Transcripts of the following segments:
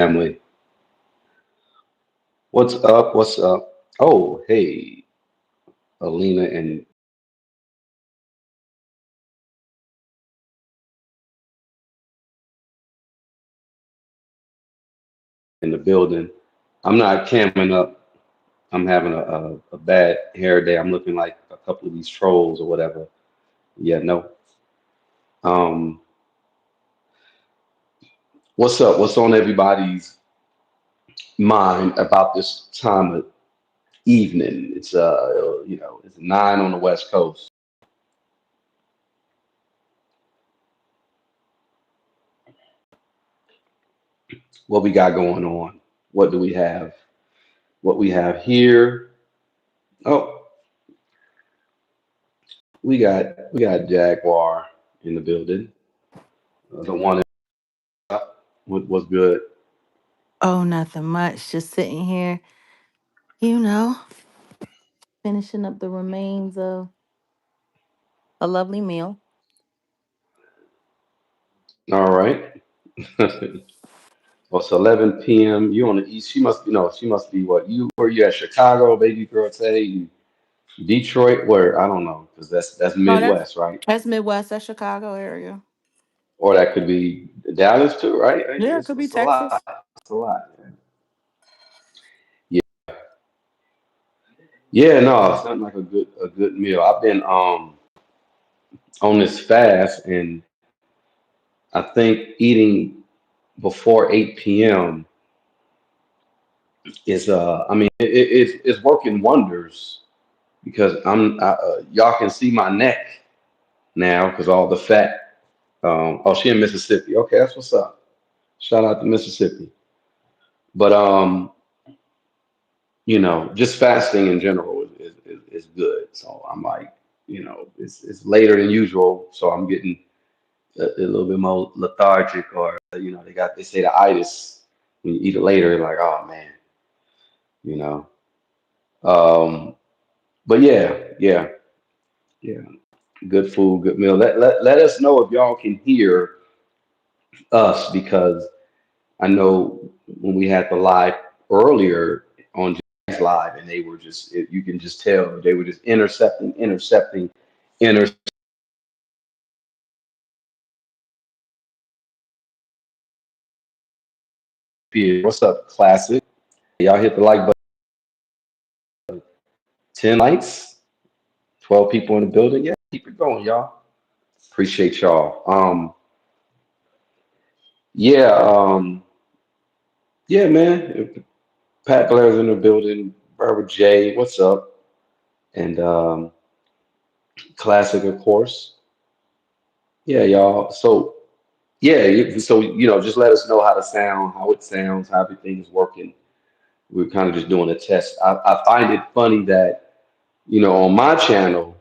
family. What's up? What's up? Oh, hey, Alina and in the building. I'm not camming up. I'm having a bad hair day. I'm looking like a couple of these trolls or whatever. Yeah, no. Um, what's up? What's on everybody's mind about this time of evening? It's it's 9 on the West Coast. What we got going on? What do we have? What we have here? Oh, we got Jaguar in the building. The one what was good. Oh, nothing much. Just sitting here, you know, finishing up the remains of a lovely meal. All right. Well, it's 11 p.m. You on the east? She must be no. She must be what? You where you at? Chicago, baby girl. Say you, Detroit. Where I don't know because that's Oh, Midwest, right? that's Midwest, that's Chicago area. Or that could be Dallas too, right? Yeah, it It's, could be it's a lot. Texas. It's a lot. Yeah, yeah. No, it's not like a good meal. I've been on this fast, and I think eating before 8 p.m. is I mean it's working wonders because y'all can see my neck now because all the fat. Oh, she in Mississippi. Okay, that's what's up. Shout out to Mississippi. But just fasting in general is good. So I'm like, it's later than usual, so I'm getting a little bit more lethargic, or they say the itis when you eat it later, like, oh man, you know. Um, but yeah, yeah, yeah. Good food, good meal. Let us know if y'all can hear us because I know when we had the live earlier on Jack's live, and they were you can just tell they were just intercepting. What's up, classic? Y'all hit the like button. 10 likes, 12 people in the building. Yeah, keep it going, y'all. Appreciate y'all. Yeah, yeah, man. Pat Blair's in the building. Barbara J, what's up? And classic, of course. Yeah, y'all. So yeah, so just let us know how it sounds, how everything's working. We're kind of just doing a test. I find it funny that on my channel,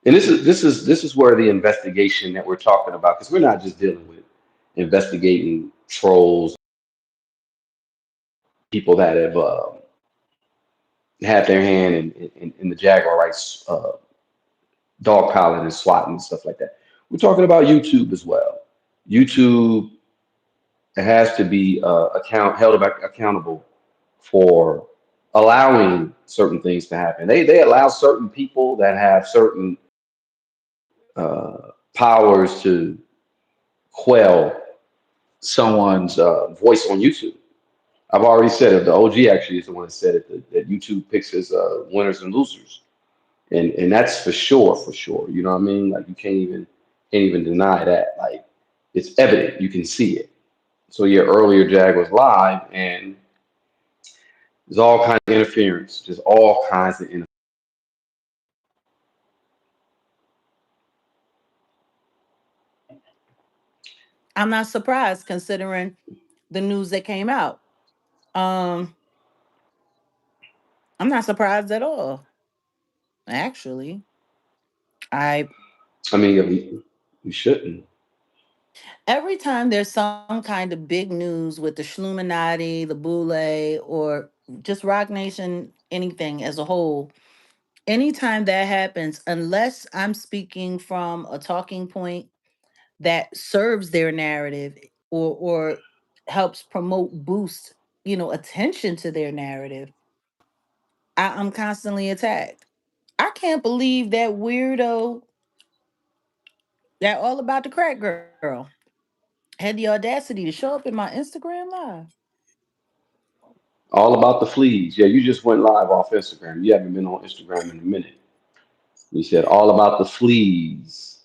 and this is where the investigation that we're talking about, because we're not just dealing with investigating trolls, people that have had their hand in the Jaguar rights dog piling and swatting and stuff like that. We're talking about YouTube as well. YouTube has to be accountable for allowing certain things to happen. They allow certain people that have certain powers to quell someone's voice on YouTube. I've already said it. The OG actually is the one that said it. That YouTube picks his winners and losers, and that's for sure, for sure. You know what I mean? Like you can't even deny that. Like it's evident. You can see it. So your earlier Jag was live, and there's all kinds of interference, just all kinds of interference. I'm not surprised considering the news that came out. Um, I'm not surprised at all. Actually, I I mean, we shouldn't. every time there's some kind of big news with the Shluminati, the Boule, or just Rock Nation, anything as a whole, anytime that happens, unless I'm speaking from a talking point that serves their narrative or helps promote, boost, attention to their narrative, I'm constantly attacked. I can't believe that weirdo, that all about the crack girl, had the audacity to show up in my Instagram live. All about the fleas. Yeah, you just went live off Instagram. You haven't been on Instagram in a minute. You said all about the fleas.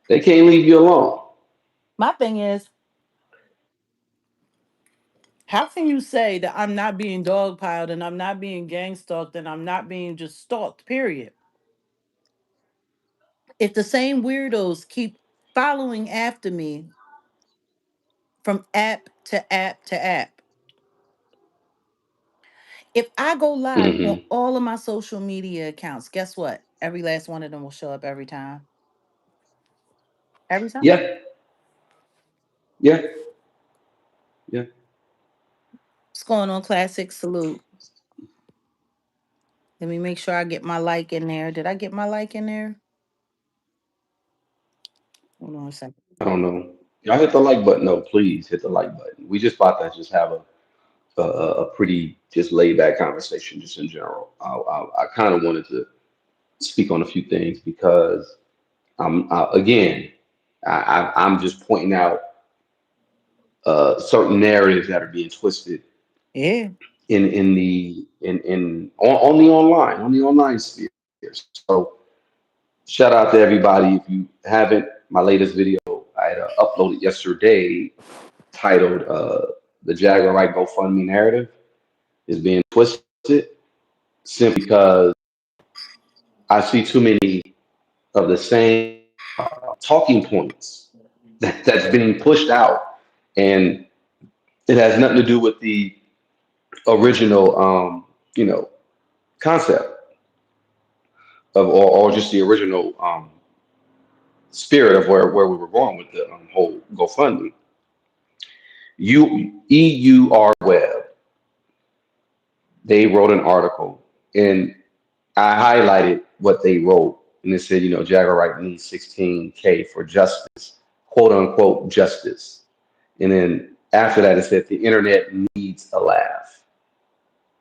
They can't leave you alone. My thing is, how can you say that I'm not being dogpiled and I'm not being gang stalked and I'm not being just stalked, period? If the same weirdos keep following after me from app to app to app, if I go live on Hmm. all of my social media accounts, guess what? Every last one of them will show up every time. Every time. Yeah, yeah, yeah. What's going on, Classic? Salute. Let me make sure I get my like in there. Did I get my like in there? Hold on a second. I don't know. Y'all hit the like button. No, please hit the like button. We just about to just have a pretty just laid back conversation, just in general. I kind of wanted to speak on a few things because again, I'm just pointing out certain narratives that are being twisted Yeah. on the online sphere. So shout out to everybody. If you haven't, my latest video I had uploaded yesterday titled "The Jaguar right GoFundMe narrative is being twisted," simply because I see too many of the same talking points that's being pushed out, and it has nothing to do with the original, concept or just the original spirit of where we were going with the whole GoFundMe. EURweb, they wrote an article, and I highlighted what they wrote, and it said, Jaguar Wright needs 16K for justice, quote unquote justice. And then after that, it said the internet needs a laugh.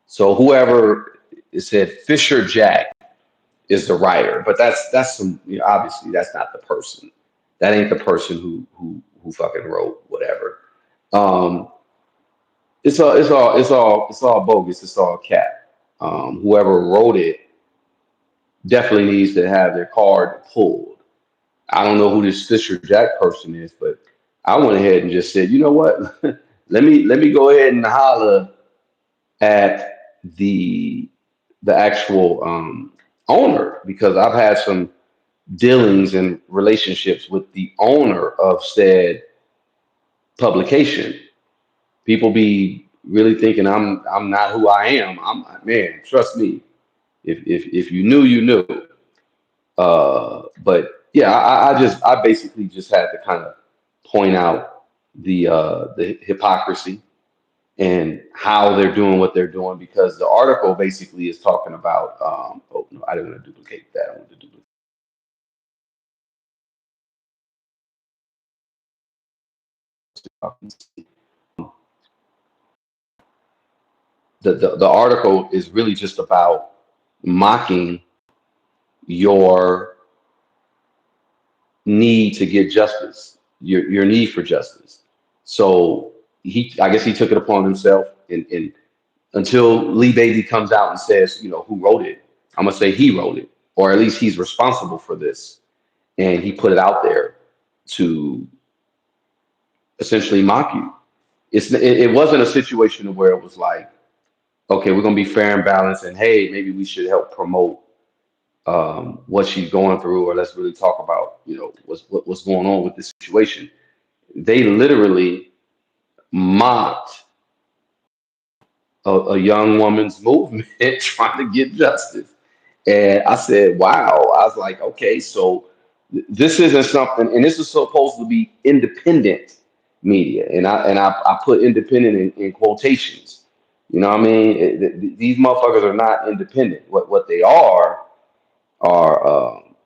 So whoever it said Fisher Jack is the writer, but that's some, obviously that's not the person. That ain't the person who fucking wrote whatever. Um, it's all bogus. It's all cap. Whoever wrote it definitely needs to have their card pulled. I don't know who this Fisher Jack person is, but I went ahead and just said, you know what? let me go ahead and holler at the actual owner because I've had some dealings and relationships with the owner of said publication. People be really thinking I'm not who I am. I'm man, trust me. If you knew, you knew. But yeah, I basically just had to kind of point out the hypocrisy and how they're doing what they're doing because the article basically is talking about oh no, I didn't want to duplicate that. I want to duplicate the article is really just about mocking your need to get justice, your need for justice. So I guess he took it upon himself, and until Lee Baby comes out and says, who wrote it, I'm gonna say he wrote it, or at least he's responsible for this, and he put it out there to essentially mock you. It wasn't a situation where it was like, okay, we're gonna be fair and balanced, and hey, maybe we should help promote what she's going through, or let's really talk about what's going on with this situation. They literally mocked a young woman's movement trying to get justice. And I said, wow. I was like, okay, so this isn't something, and this is supposed to be independent media. And I put independent in quotations. You know what I mean? These motherfuckers are not independent. What they are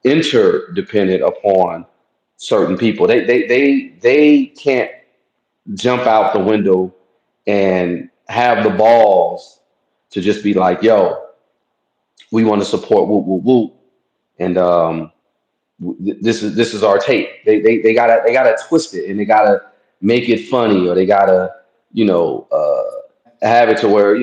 interdependent upon certain people. They can't jump out the window and have the balls to just be like, yo, we want to support whoop whoop whoop, and this is our take. They gotta twist it, and they gotta make it funny, or they gotta, you know, have it to where,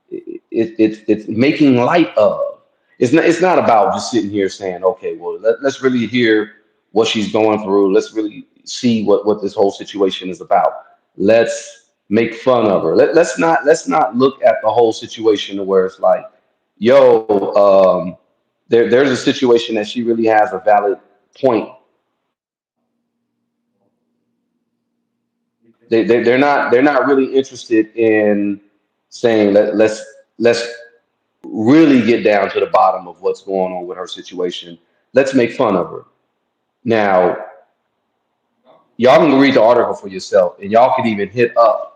it's making light of. It's not about just sitting here saying, okay, well, let's really hear what she's going through. Let's really see what this whole situation is about. Let's make fun of her. Let's not look at the whole situation where it's like, yo, there's a situation that she really has a valid point. They're not really interested in saying, let's really get down to the bottom of what's going on with her situation. Let's make fun of her. Now, y'all can read the article for yourself, and y'all can even hit up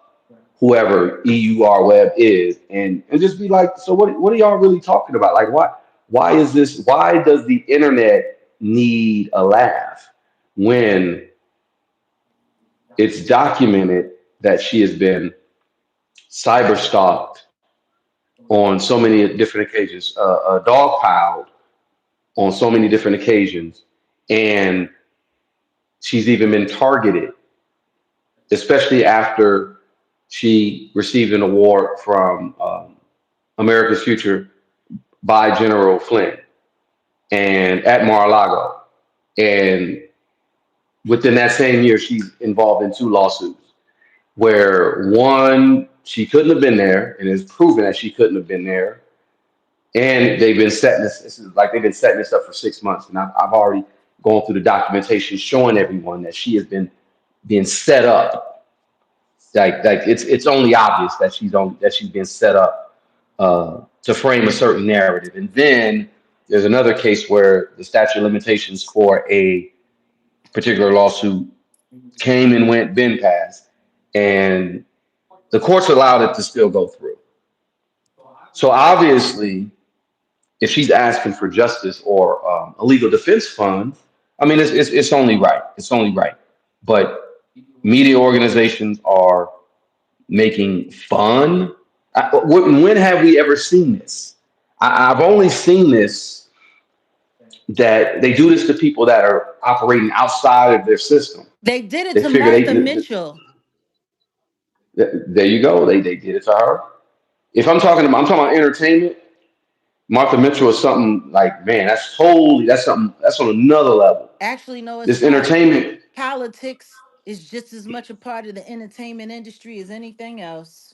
whoever EURweb is, and just be like, so what are y'all really talking about? Like, why is this? Why does the internet need a laugh when it's documented that she has been cyber stalked on so many different occasions, dog piled on so many different occasions, and she's even been targeted, especially after she received an award from America's Future by General Flynn and at Mar-a-Lago. And within that same year, she's involved in two lawsuits where one, she couldn't have been there, and it's proven that she couldn't have been there. And they've been setting this is like they've been setting this up for 6 months. And I've already gone through the documentation showing everyone that she has been being set up. Like it's only obvious that she's been set up to frame a certain narrative. And then there's another case where the statute of limitations for a particular lawsuit came and went, been passed, and the courts allowed it to still go through. So obviously, if she's asking for justice or a legal defense fund, I mean, it's only right. It's only right. But media organizations are making fun. When have we ever seen this? I've only seen this that they do this to people that are operating outside of their system. They did it They to figure Martha Mitchell. there you go. They did it to her. If I'm talking about entertainment. Martha Mitchell is something like, man, that's something that's on another level. Actually, no, it's This not. entertainment, Politics is just as much a part of the entertainment industry as anything else.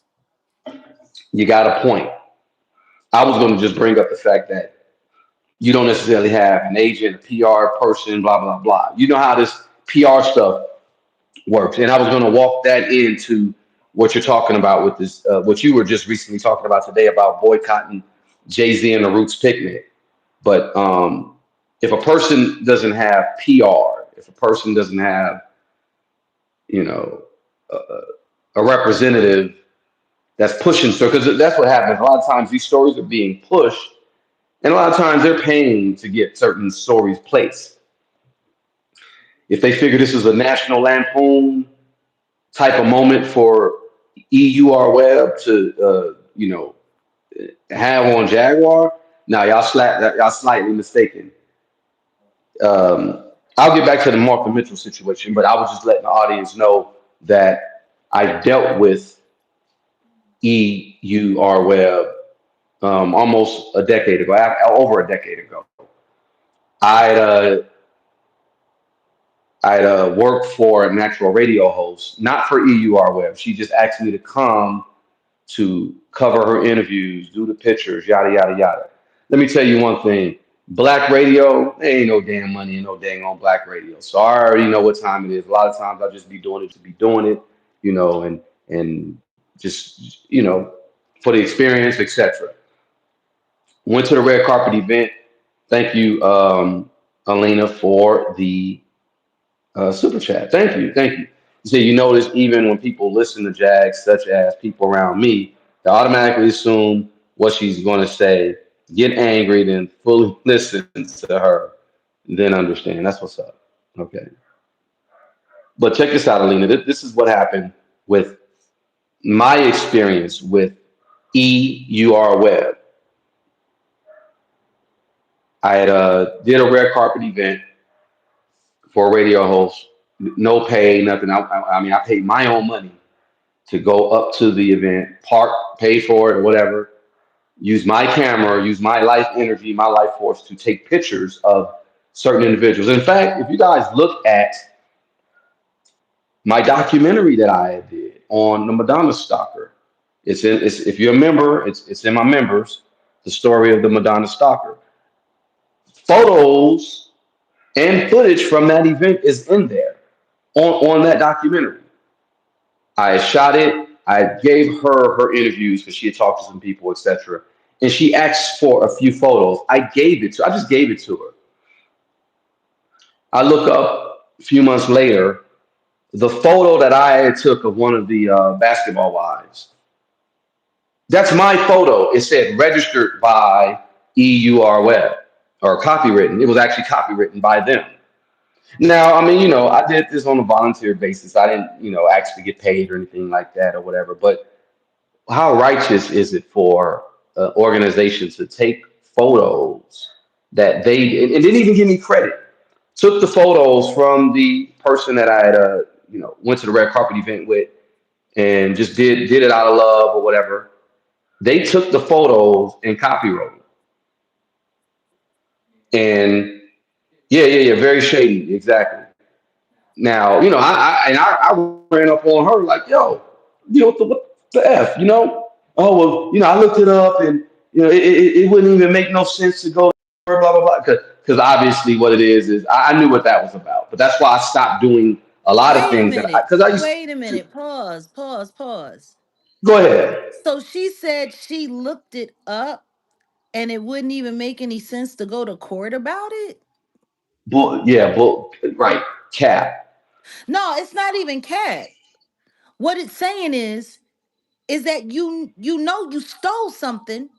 you got a point. I was going to just bring up the fact that you don't necessarily have an agent, a PR person, blah blah blah. You know how this PR stuff works, and I was going to walk that into what you're talking about with this, what you were just recently talking about today about boycotting Jay-Z and the Roots picnic. But if a person doesn't have PR, if a person doesn't have, you know, a, a representative that's pushing, so because that's what happens. A lot of times these stories are being pushed, and a lot of times they're paying to get certain stories placed. If they figure this is a national lampoon type of moment for EURweb to, have on Jaguar, now y'all slightly mistaken. I'll get back to the Martha Mitchell situation, but I was just letting the audience know that I dealt with EURweb almost a decade ago, over a decade ago. I'd uh, I'd worked for an actual radio host, not for EURweb. She just asked me to come to cover her interviews, do the pictures, yada yada yada. Let me tell you one thing: black radio, there ain't no damn money in no dang on black radio. So I already know what time it is. A lot of times I'll just be doing it to be doing it, and just for the experience, etc. Went to the red carpet event. Thank you, Alina, for the super chat. Thank you, thank you. So you notice even when people listen to Jags, such as people around me, they automatically assume what she's going to say, get angry, then fully listen to her, then understand. That's what's up. Okay, but check this out, Alina. This is what happened with my experience with EURweb. I had did a red carpet event for a radio host, no pay, nothing. I mean, I paid my own money to go up to the event, park, pay for it or whatever. Use my camera, use my life energy, my life force to take pictures of certain individuals. In fact, if you guys look at my documentary that I did on the Madonna stalker, it's if you're a member, it's in my members, the story of the Madonna stalker. Photos and footage from that event is in there on that documentary. I shot it. I gave her her interviews because she had talked to some people, etc. And she asked for a few photos. I gave it to. I just gave it to her. I look up a few months later the photo that I took of one of the basketball wives. That's my photo. It said registered by EURweb or copywritten. It was actually copywritten by them. Now, I mean, I did this on a volunteer basis. I didn't, actually get paid or anything like that or whatever. But how righteous is it for organizations to take photos that they and didn't even give me credit? Took the photos from the person that I had, went to the red carpet event with, and just did it out of love or whatever. They took the photos and copywrote it. And yeah, very shady, exactly. Now, I ran up on her like, yo, what the f, Oh well, I looked it up, and it wouldn't even make no sense to go blah blah blah. Because obviously, what it is I knew what that was about. But that's why I stopped doing a lot of Wait a things minute. because I used Wait a to. minute. Pause, pause, pause. Go ahead. So she said she looked it up and it wouldn't even make any sense to go to court about it? Yeah, right, cap. No, it's not even cat. What it's saying is that you know you stole something,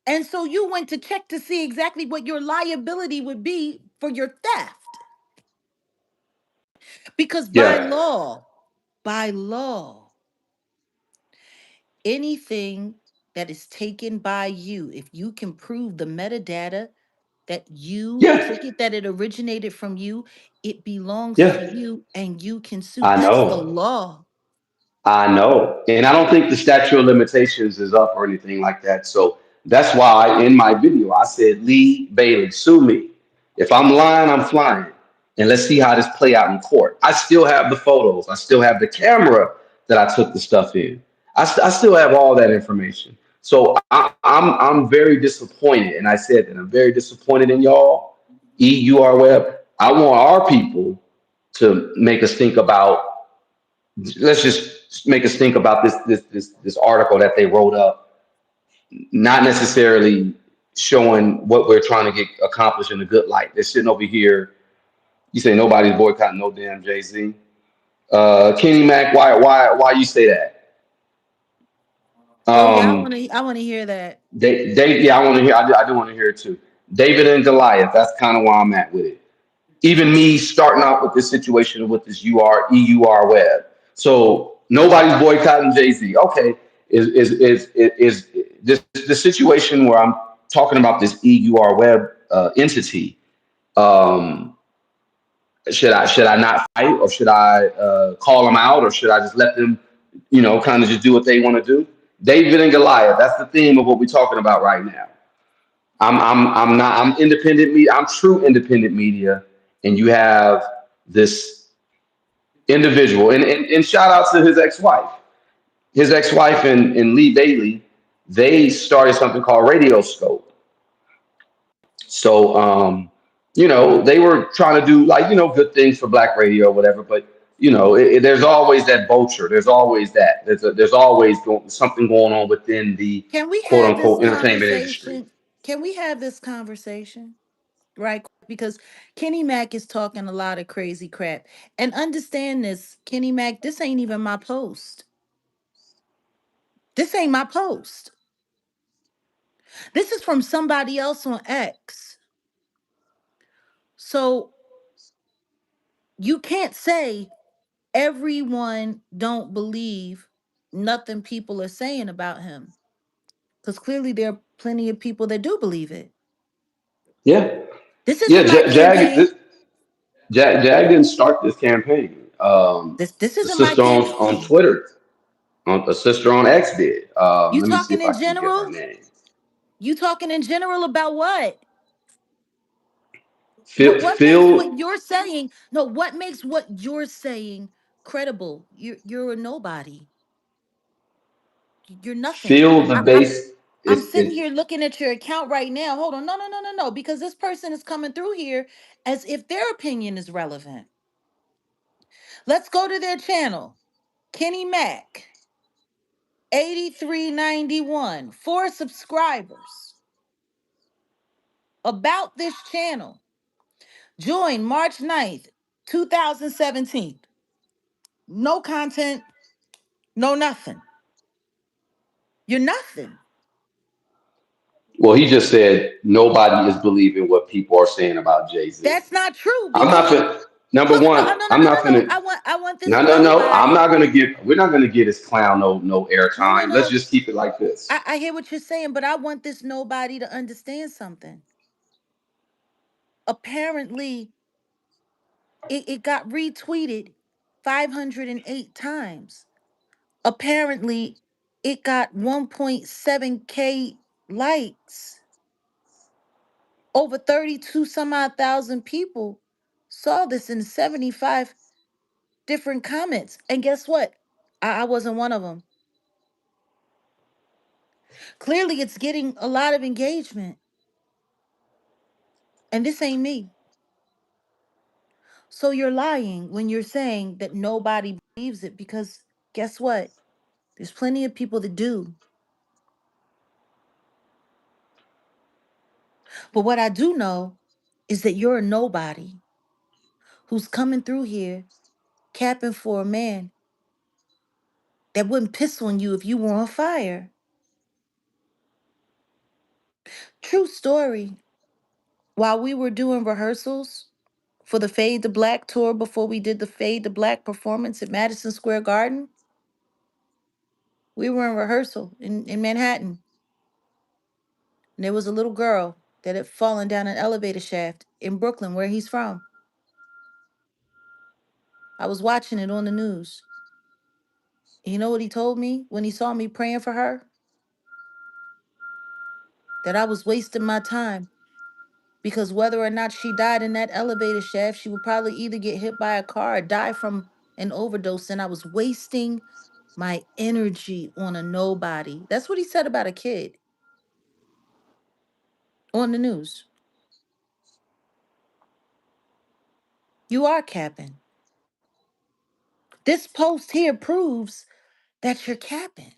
and so you went to check to see exactly what your liability would be for your theft. Because Yeah, by law, anything that is taken by you, if you can prove the metadata that you yeah, took it, that it originated from you, it belongs to yeah. you and you can sue. I That's the know. law. I know. And I don't think the statute of limitations is up or anything like that. So that's why in my video I said, Lee Bailey, sue me. If I'm lying, I'm flying. And let's see how this play out in court. I still have the photos. I still have the camera that I took the stuff in. I still have all that information. So I'm very disappointed. And I said that I'm very disappointed in y'all, EURweb. I want our people to make us think about, let's just make us think about this article that they wrote up, not necessarily showing what we're trying to get accomplished in a good light. They're sitting over here. You say nobody's boycotting no damn Jay-Z. Kenny Mac, why you say that? Oh yeah, Um, I want to hear that. yeah, I want to hear. I do want to hear it too. David and Goliath. That's kind of where I'm at with it. Even me starting out with this situation with this EURweb. So nobody's boycotting Jay Z. Okay, is this the situation where I'm talking about this EURweb entity? Um, should I not fight, or should I call them out, or should I just let them, kind of just do what they want to do? David and Goliath. That's the theme of what we're talking about right now. I'm not I'm independent media. I'm true independent media, and you have this individual, and shout out to his ex-wife. His ex-wife and Lee Bailey, they started something called Radio Scope. So they were trying to do, like, good things for black radio or whatever, but there's always that vulture. There's always that. There's always something going on within the Can we quote have this unquote entertainment industry. conversation? Can we have this conversation? Right quick, because Kenny Mack is talking a lot of crazy crap. And understand this, Kenny Mack, this ain't even my post. This ain't my post. This is from somebody else on X. So You can't say everyone don't believe nothing people are saying about him, because clearly there are plenty of people that do believe it. Yeah, This yeah. isn't my campaign. Jag didn't start this campaign. This The isn't my sister on campaign. Twitter, a sister on X did. You Let me see talking if I in can get her general? name. You talking in general about what? Phil, What makes Phil, what you're saying? No, what makes what you're saying credible? You're a nobody. You're nothing. Phil the I, I'm base I'm is sitting here looking at your account right now. Hold on. No, no, no, no, no. Because this person is coming through here as if their opinion is relevant. Let's go to their channel. Kenny Mack, 8391, 4 subscribers. About this channel. Join March 9th, 2017. No content, no nothing. You're nothing. well. He just said nobody is believing what people are saying about Jay Z. That's not true I'm not because finna. Number look, no, one, no, no, I'm no, no, not no. finna. I want this No, no, no. I'm nobody. not gonna give. We're not gonna get his clown no No, no, airtime. Let's no. just keep it like this. I hear what you're saying, but I want this nobody to understand something. Apparently, it got retweeted 508 times. Apparently, it got 1.7K likes. Over 32 some odd thousand people saw this in 75 different comments. And guess what? I wasn't one of them. Clearly, it's getting a lot of engagement. And this ain't me. So you're lying when you're saying that nobody believes it because guess what? There's plenty of people that do. But what I do know is that you're a nobody who's coming through here capping for a man that wouldn't piss on you if you were on fire. True story. While we were doing rehearsals for the Fade to Black tour before we did the Fade to Black performance at Madison Square Garden, we were in rehearsal in Manhattan. And there was a little girl that had fallen down an elevator shaft in Brooklyn, where he's from. I was watching it on the news. And you know what he told me when he saw me praying for her? That I was wasting my time because whether or not she died in that elevator shaft, she would probably either get hit by a car or die from an overdose. And I was wasting my energy on a nobody. That's what he said about a kid on the news. You are capping. This post here proves that you're capping.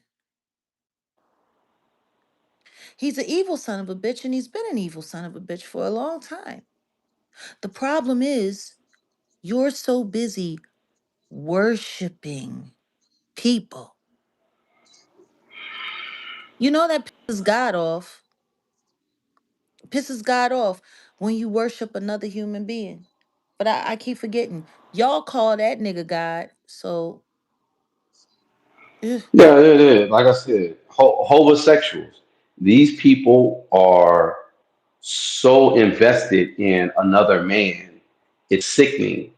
He's an evil son of a bitch, and he's been an evil son of a bitch for a long time. The problem is, you're so busy worshiping people. You know that pisses God off. Pisses God off when you worship another human being. But I keep forgetting. Y'all call that nigga God. So, ugh, Yeah, yeah, yeah. Like I said, homosexuals. These people are so invested in another man. It's sickening.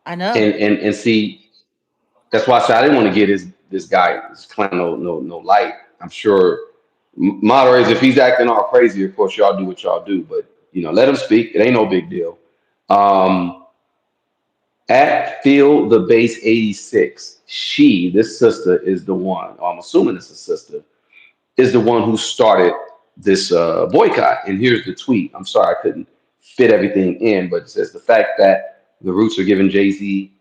I know. And see, that's why I said I didn't want to get this guy this clown no light. I'm sure moderators, if he's acting all crazy, of course y'all do what y'all do. But let him speak. It ain't no big deal. Um, at Feel the Base 86, this sister is the one. Or I'm assuming it's a sister is the one who started this boycott. And here's the tweet. I'm sorry I couldn't fit everything in, but it says the fact that the Roots are giving Jay Z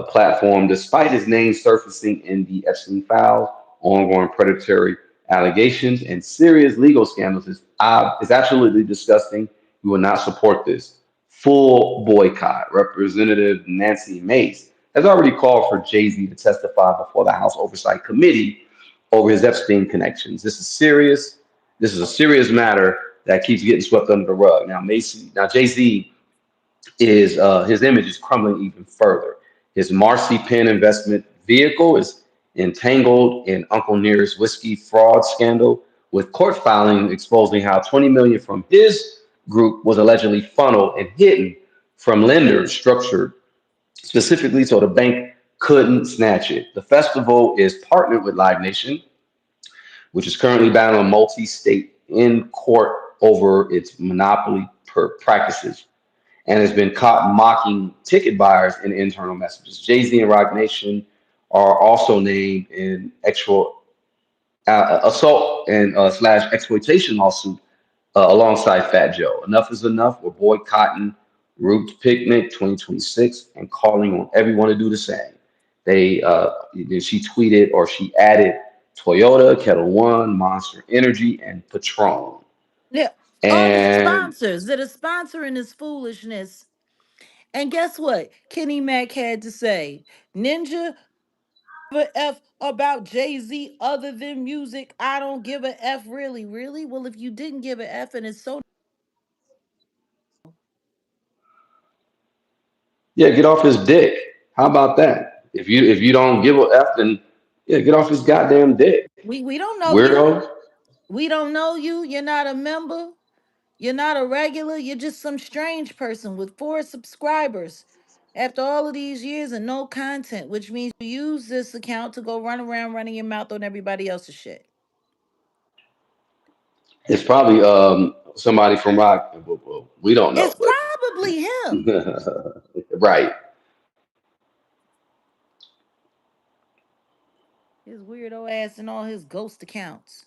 platform, despite his name surfacing in the Epstein files, ongoing predatory allegations, and serious legal scandals, is absolutely disgusting. We will not support this. Full boycott. Representative Nancy Mace has already called for Jay Z to testify before the House Oversight Committee over his Epstein connections. This is serious. This is a serious matter that keeps getting swept under the rug. Now, Jay Z is his image is crumbling even further. His Marcy Penn investment vehicle is entangled in Uncle Nearest whiskey fraud scandal, with court filing exposing how 20 million from his group was allegedly funneled and hidden from lenders structured specifically so the bank couldn't snatch it. The festival is partnered with Live Nation, which is currently battling multi-state in court over its monopoly practices and has been caught mocking ticket buyers in internal messages. Jay-Z and Roc Nation are also named in actual assault and slash exploitation lawsuit alongside Fat Joe. Enough is enough. We're boycotting Root Picnic 2026 and calling on everyone to do the same. They she tweeted or she added Toyota, Kettle One, Monster Energy, and Patron. Yeah, all his And sponsors that are sponsoring this foolishness. And guess what? Kenny Mack had to say, Ninja, give a F about Jay Z other than music. I don't give a F really. Really? Well, if you didn't give a F and it's so. yeah, get off his dick. How about that? If you don't give a F, then yeah, get off his goddamn dick, We don't know you. weirdo. We don't know you. You're not a member. You're not a regular. You're just some strange person with 4 subscribers. After all of these years and no content, which means you use this account to go run around running your mouth on everybody else's shit. It's probably somebody from Rock. Well, we don't know, It's but probably him. right. His weirdo ass and all his ghost accounts.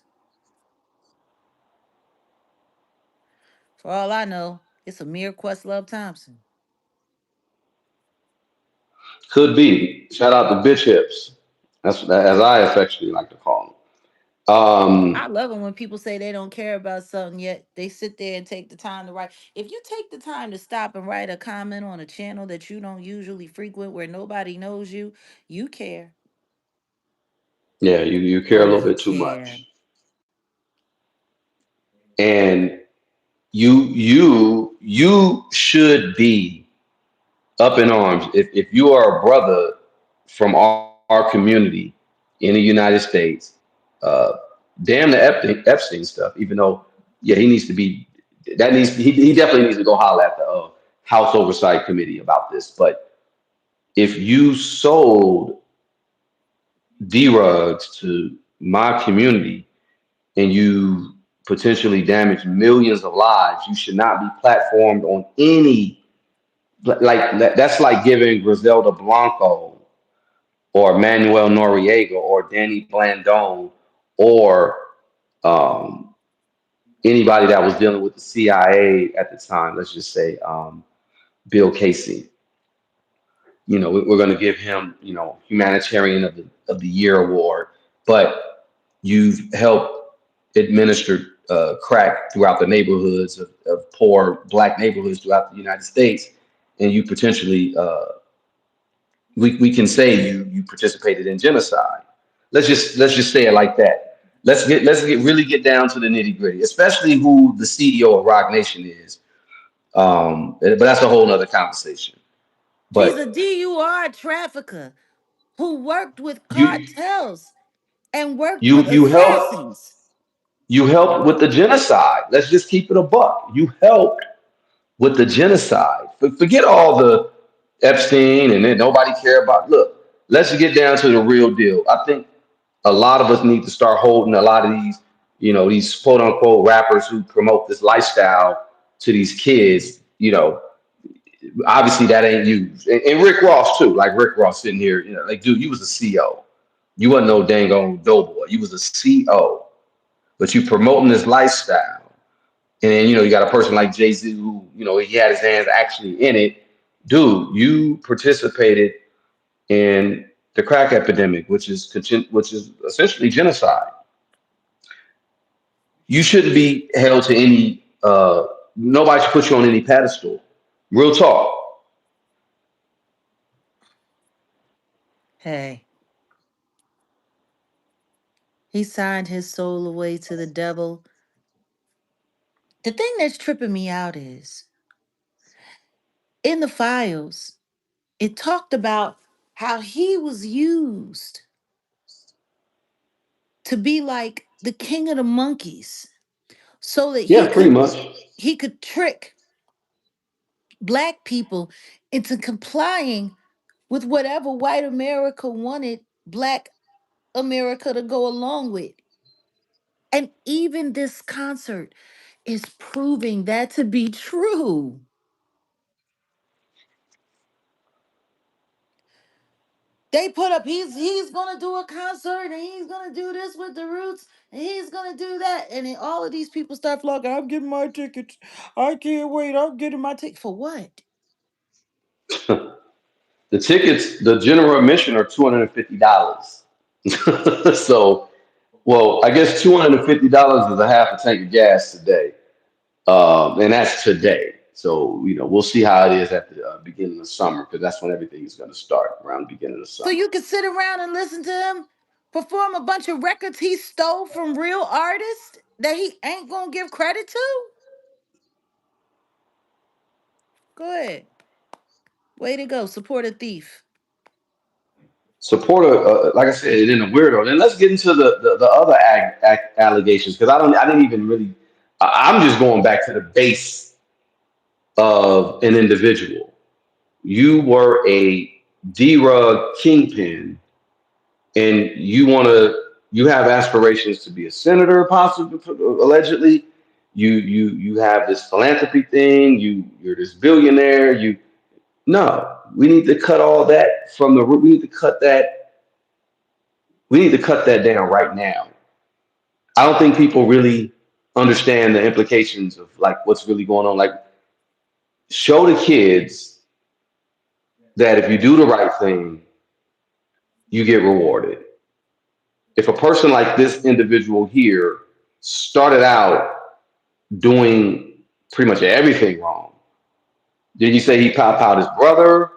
For all I know, it's Amir Questlove Thompson. Could be. Shout out to bitch hips. That's as I affectionately like to call them. I love it when people say they don't care about something yet they sit there and take the time to write. If you take the time to stop and write a comment on a channel that you don't usually frequent where nobody knows you, you care. Yeah, you care Oh, a little you bit too care. much, and you should be up in arms if you are a brother from our community in the United States. Uh, damn the Epstein stuff. Even though, yeah, he needs to be. That needs he definitely needs to go holler at the House Oversight Committee about this. But if you sold drugs to my community and you potentially damage millions of lives, you should not be platformed on any that's like giving Griselda Blanco or Manuel Noriega or Danny Blandone or um, anybody that was dealing with the CIA at the time. Let's just say Bill Casey. We're going to give him, humanitarian of the year award, but you've helped administer crack throughout the neighborhoods of poor black neighborhoods throughout the United States, and you potentially we can say you participated in genocide. Let's just say it like that. Let's get really get down to the nitty gritty, especially who the CEO of Rock Nation is. But that's a whole nother conversation. He's a But DUR trafficker who worked with you cartels and worked you with you help assassins. you helped with the genocide. Let's just keep it a buck. You helped with the genocide. Forget all the Epstein and then nobody care about. Look, let's get down to the real deal. I think a lot of us need to start holding a lot of these quote unquote rappers who promote this lifestyle to these kids. Obviously that ain't you. And Rick Ross too. Like Rick Ross sitting here, like dude, you was a CO. You wasn't no dang on doughboy. You was a CO, but you promoting this lifestyle. And then you got a person like Jay Z who he had his hands actually in it. Dude, you participated in the crack epidemic, which is essentially genocide. You shouldn't be held to any. Nobody should put you on any pedestal. Real talk. Hey, he signed his soul away to the devil. The thing that's tripping me out is In the files, it talked about how he was used to be like the king of the monkeys so that Yeah, pretty much. he could trick black people into complying with whatever white America wanted black America to go along with. And even this concert is proving that to be true. They put up he's gonna do a concert and he's gonna do this with the Roots and he's gonna do that, and then all of these people start flocking. I'm getting my tickets. I can't wait. I'm getting my ticket for what? The tickets, the general admission are $250. So, well, I guess $250 is a half a tank of gas today, and that's today. So, we'll see how it is at the beginning of summer because that's when everything is going to start around the beginning of So summer. you can sit around and listen to him perform a bunch of records he stole from real artists that he ain't gonna give credit to? Go ahead. Way to go. Support a thief. Support like I said, in a weirdo. Then let's get into the other allegations because I didn't even really. I'm just going back to the base of an individual. You were a D-Rug kingpin, and you have aspirations to be a senator, possibly, allegedly. You have this philanthropy thing. You're this billionaire. No, we need to cut all that from the root. We need to cut that down right now. I don't think people really understand the implications of like what's really going on. Like, show the kids that if you do the right thing, you get rewarded. If a person like this individual here started out doing pretty much everything wrong, did you say he pop out his brother?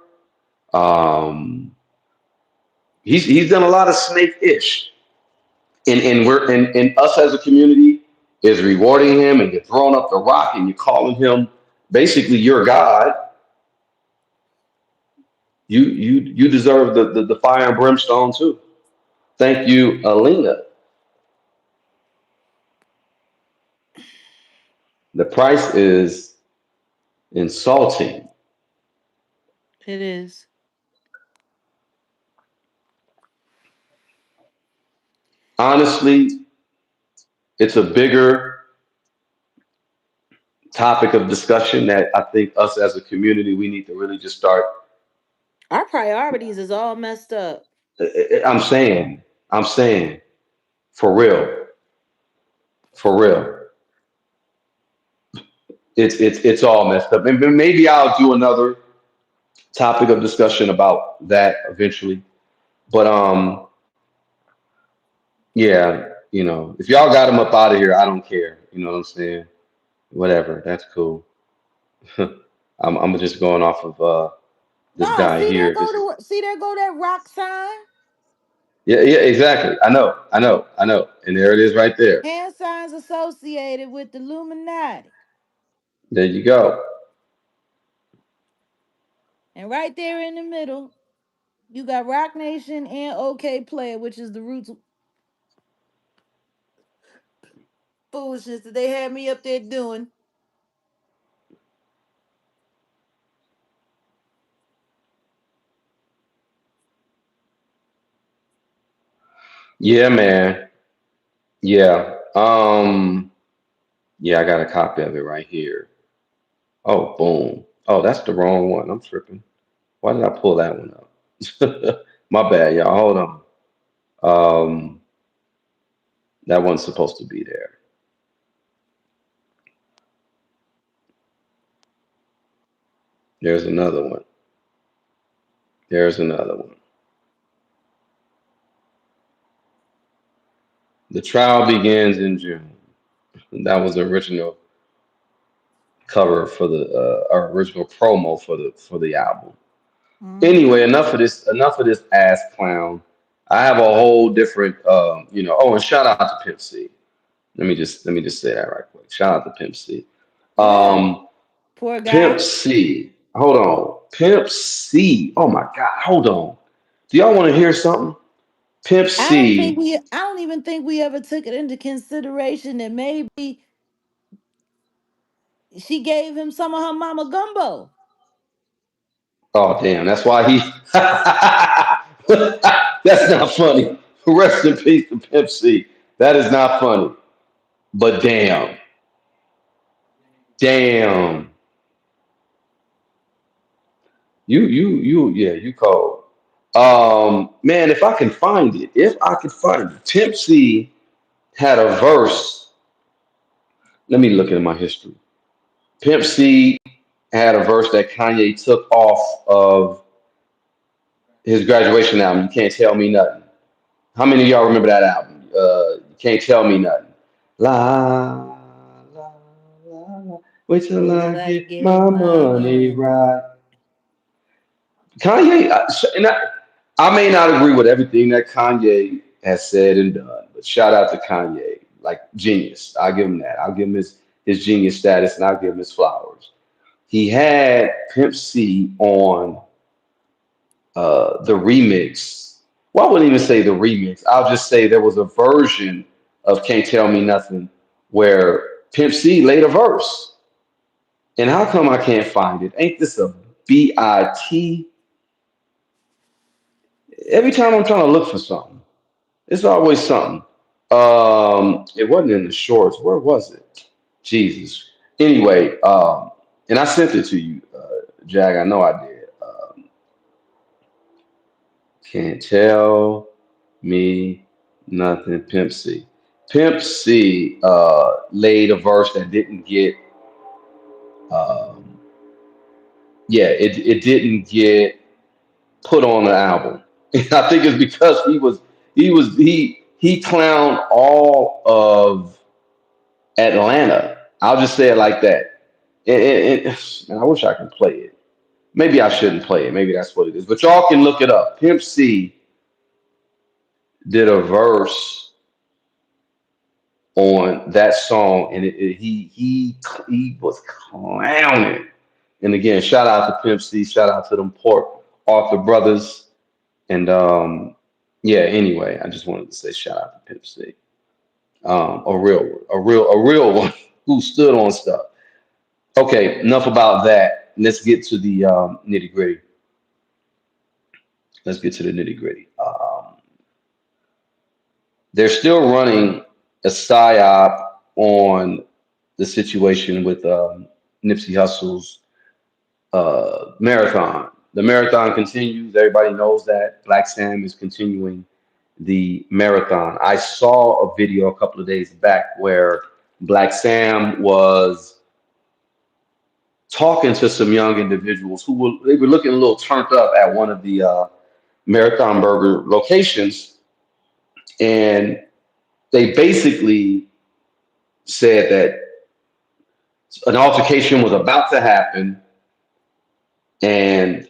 Um, he's done a lot of snake-ish, and us as a community is rewarding him, and you're throwing up the rock and you're calling him basically your god. You deserve the fire and brimstone too. Thank you, Alina. The price is insulting. It is. Honestly, it's a bigger topic of discussion that I think us as a community we need to really just start. Our priorities is all messed up. I'm saying, I'm saying, for real, for real. It's all messed up, and maybe I'll do another topic of discussion about that eventually. But yeah, if y'all got him up out of here, I don't care. You know what I'm saying? Whatever, that's cool. I'm just going off of this No, guy here. This is see there go that rock sign. yeah, yeah, exactly. I know, and there it is right there. Hand signs associated with the Illuminati. There you go. And right there in the middle, you got Rock Nation and OK Player, which is the Roots foolishness that they had me up there doing. Yeah, man. Yeah. Yeah, I got a copy of it right here. Oh, boom. Oh, that's the wrong one. I'm tripping. Why did I pull that one up? My bad, y'all. Hold on. Um, that one's supposed to be there. There's another one. There's another one. The trial begins in June. That was the original cover for the our original promo for the album. Mm-hmm. Anyway, enough of this. Enough of this ass clown. I have a whole different. Oh, and shout out to Pimp C. Let me just say that right quick. Shout out to Pimp C. Yeah. Um, Poor Pimp guy. C. Hold on. Pimp C. Oh my God. Hold on. Do y'all want to hear something? Pimp C. I don't even think we ever took it into consideration that maybe she gave him some of her mama gumbo. Oh damn. That's why he. That's not funny. Rest in peace to Pimp C. That is not funny. But damn. Damn. Yeah, you cold. Man, if I can find it, if I can find it, Pimp C had a verse. Let me look at my history. Pimp C had a verse that Kanye took off of his graduation album. You can't tell me nothing. How many of y'all remember that album? You can't tell me nothing. La la la la. Wait till Wait I till I get get my my money money. right. Kanye, I may not agree with everything that Kanye has said and done, but shout out to Kanye, like genius. I'll give him that. I'll give him his genius status, and I'll give him his flowers. He had Pimp C on the remix. Well, I wouldn't even say the remix. I'll just say there was a version of "Can't Tell Me Nothing" where Pimp C laid a verse. And how come I can't find it? Ain't this a bit? Every time I'm trying to look for something, it's always something. It wasn't in the shorts. Where was it? Jesus. Anyway, and I sent it to you, Jag. I know I did. Can't tell me nothing. Pimp C. Pimp C laid a verse that didn't get. Um, yeah, it didn't get put on the album. I think it's because he clowned all of Atlanta. I'll just say it like that. And I wish I could play it. Maybe I shouldn't play it. Maybe that's what it is. But y'all can look it up. Pimp C did a verse on that song, and he was clowning. And again, shout out to Pimp C. Shout out to them Port Arthur brothers. And yeah. Anyway, I just wanted to say shout out to Pimp C. A real one, a real one who stood on stuff. Okay, enough about that. Let's get to the nitty gritty. Let's get to the nitty gritty. They're still running a psyop on the situation with Nipsey Hussle's marathon. The marathon continues. Everybody knows that. Black Sam is continuing the marathon. I saw a video a couple of days back where Black Sam was talking to some young individuals they were looking a little turned up at one of the Marathon Burger locations, and they basically said that an altercation was about to happen, and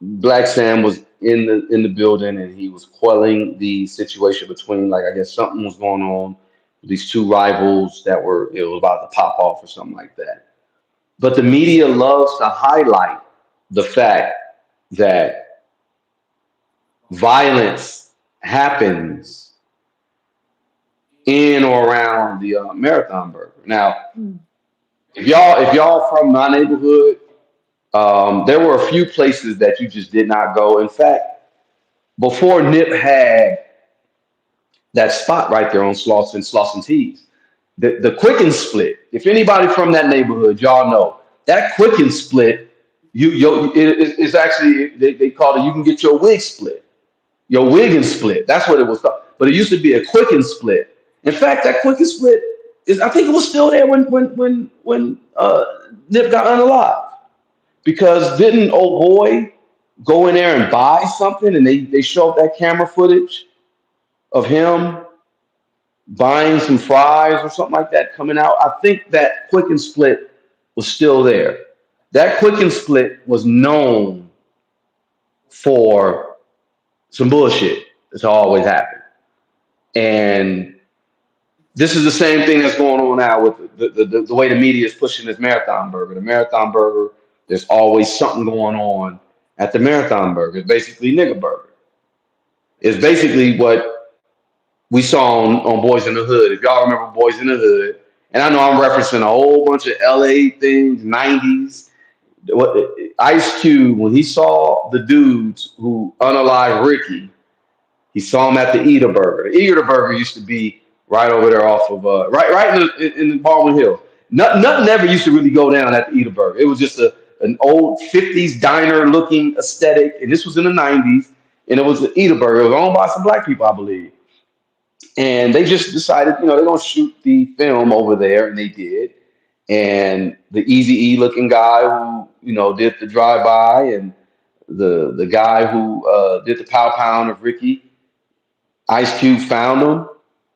Black Sam was in the building, and he was quelling the situation between, like, I guess something was going on with these two rivals that were, it was about to pop off or something like that. But the media loves to highlight the fact that violence happens in or around the Marathon Burger. Now, Mm. if y'all from my neighborhood, there were a few places that you just did not go. In fact, before Nip had that spot right there on Slauson Tees, the Quicken Split. If anybody from that neighborhood, y'all know that Quicken Split. It's actually they call it. You can get your wig split, your wig and split. That's what it was called. But it used to be a Quicken Split. In fact, that Quicken Split is. I think it was still there when Nip got unalive, because didn't old boy go in there and buy something, and they showed that camera footage of him buying some fries or something like that coming out. I think that Quick and Split was still there. That Quick and Split was known for some bullshit that's always happened. And this is the same thing that's going on now with the way the media is pushing this marathon burger. The marathon burger, there's always something going on at the marathon burger. It's basically nigga burger. It's basically what we saw on Boys in the Hood. If y'all remember Boys in the Hood, and I know I'm referencing a whole bunch of LA things, 90s. What Ice Cube, when he saw the dudes who unalived Ricky, he saw him at the Eater Burger. The Eater Burger used to be right over there off of right in Baldwin Hill. Nothing ever used to really go down at the Eater Burger. It was just an old '50s diner looking aesthetic, and this was in the '90s, and it was the Eater Burger. It was owned by some black people, I believe, and they just decided, they're gonna shoot the film over there, and they did. And the Easy E looking guy who did the drive by, and the guy who did the pow pound of Ricky, Ice Cube found him,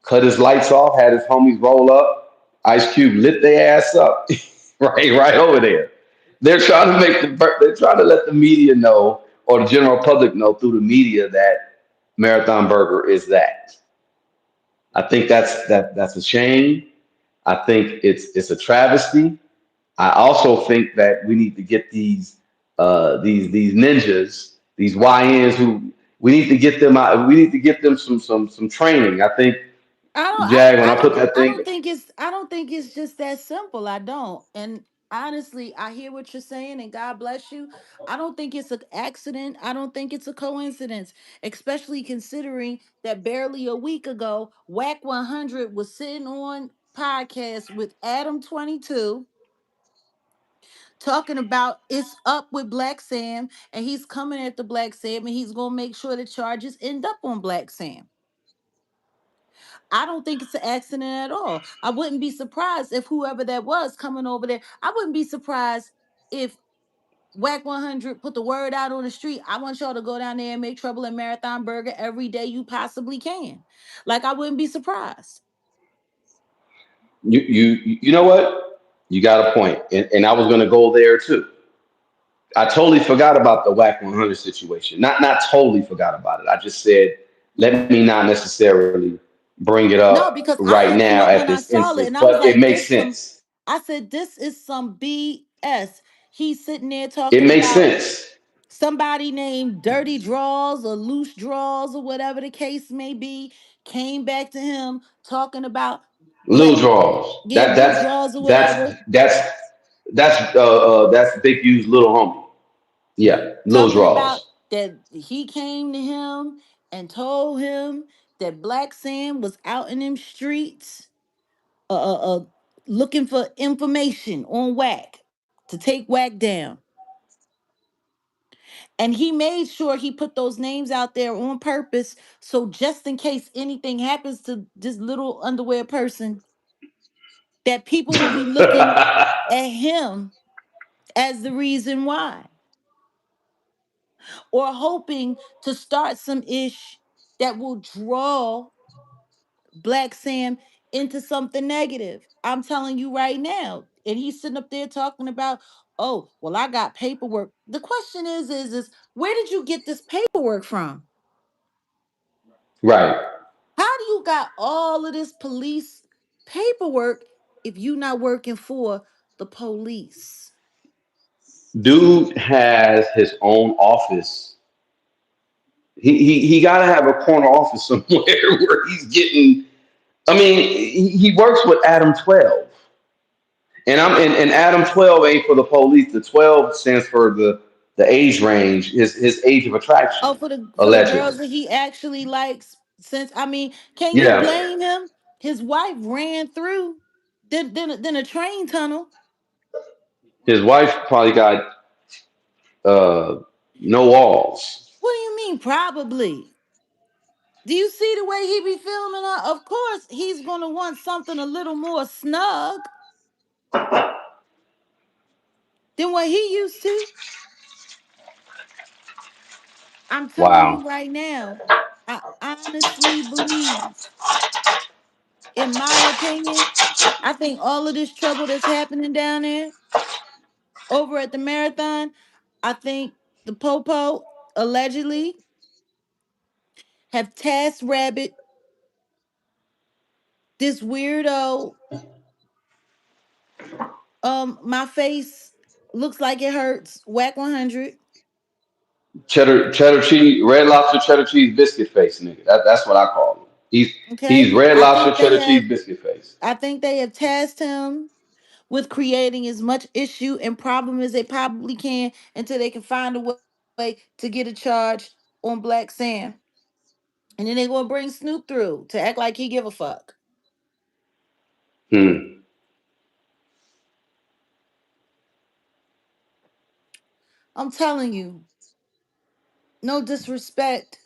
cut his lights off, had his homies roll up. Ice Cube lit their ass up, right over there. They're trying to let the media know, or the general public know through the media, that Marathon Burger is that. I think that's a shame. I think it's a travesty. I also think that we need to get these ninjas, these YNs, who we need to get them out. We need to get them some training. I think, Jag, when I put that thing, I don't think it's just that simple. I don't. And honestly, I hear what you're saying and God bless you. I don't think it's an accident. I don't think it's a coincidence, especially considering that barely a week ago, Whack 100 was sitting on podcast with Adam 22 talking about it's up with Black Sam, and he's coming after Black Sam, and he's going to make sure the charges end up on Black Sam. I don't think it's an accident at all. I wouldn't be surprised if whoever that was coming over there, I wouldn't be surprised if Whack 100 put the word out on the street. I want y'all to go down there and make trouble in Marathon Burger every day you possibly can. Like, I wouldn't be surprised. you know what? You got a point, and I was going to go there too. I totally forgot about the WAC 100 situation. Not totally forgot about it. I just said, let me not necessarily bring it No, up because right I now opened at up when this I saw instance, it and I but was it like, makes this some sense. I said, this is some BS. He's sitting there It talking makes about sense. somebody named Dirty Draws or Loose Draws or whatever the case may be, came back to him talking about Lil letting, draws. yeah, That Lil that's Draws or that's whatever, that's that's Big U's little homie. Yeah, Lil talking about draws. that he came to him and told him that Black Sam was out in them streets uh, uh, uh, looking for information on Whack to take Whack down. And he made sure he put those names out there on purpose. So just in case anything happens to this little underwear person, that people will be looking at him as the reason why, or hoping to start some ish that will draw Black Sam into something negative. I'm telling you right now. And he's sitting up there talking about, oh, well, I got paperwork. The question is where did you get this paperwork from? Right. How do you got all of this police paperwork if you not working for the police? Dude has his own office. He got to have a corner office somewhere where he's getting. I mean, he works with Adam 12, and Adam 12 ain't for the police. The 12 stands for the age range, his age of Oh, attraction, for the allegedly. girls that he actually likes. Since I mean, can you Yeah, blame him? His wife ran through then a train tunnel. his wife probably got uh, no walls. What do you mean? Probably. Do you see the way he be filming her? Of course, he's gonna want something a little more snug than what he used to. I'm telling Wow. you right now, I honestly believe, in my opinion, I think all of this trouble that's happening down there over at the marathon, I think the Popo allegedly have tasked Rabbit This weirdo, my face looks like it hurts. Whack 100. Cheddar cheese, red lobster cheddar cheese biscuit face nigga. That's what I call him. He's Okay. red lobster cheddar cheese biscuit face. I think they have tasked him with creating as much issue and problem as they probably can until they can find a way to get a charge on Black Sam. And then they gonna bring Snoop through to act like he give a fuck. Hmm. I'm telling you, no disrespect,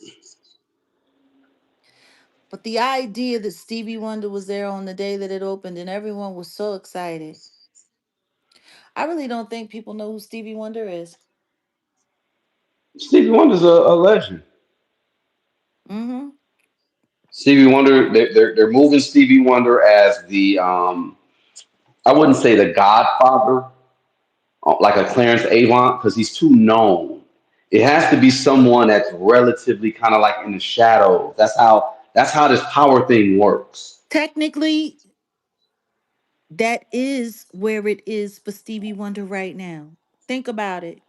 but the idea that Stevie Wonder was there on the day that it opened and everyone was so excited. I really don't think people know who Stevie Wonder is. Stevie Wonder's a legend. Mm-hmm. Stevie Wonder, they're moving Stevie Wonder as the I wouldn't say the Godfather, like a Clarence Avant, because he's too known. It has to be someone that's relatively kind of like in the shadows. That's how this power thing works. Technically, that is where it is for Stevie Wonder right now. Think about it.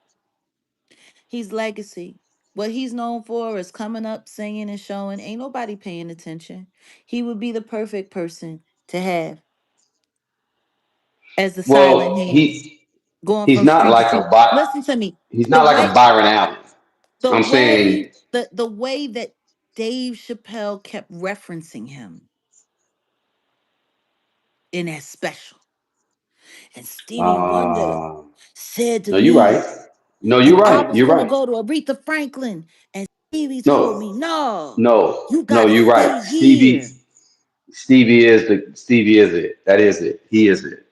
He's legacy. What he's known for is coming up, singing, and showing. Ain't nobody paying attention. He would be the perfect person to have as the silent Well, hands, going he's from not street to like street. a By, Listen to me. he's The not like a way, Byron Allen. the I'm way, saying, the way that Dave Chappelle kept referencing him in that special, and Stevie Wonder uh, said to no, you're right. me, No, and you're I right. was You're gonna right. go to Aretha Franklin, and Stevie told me, No, no, no, you no, gotta you're stay right. here. Stevie is it. That is it. He is it.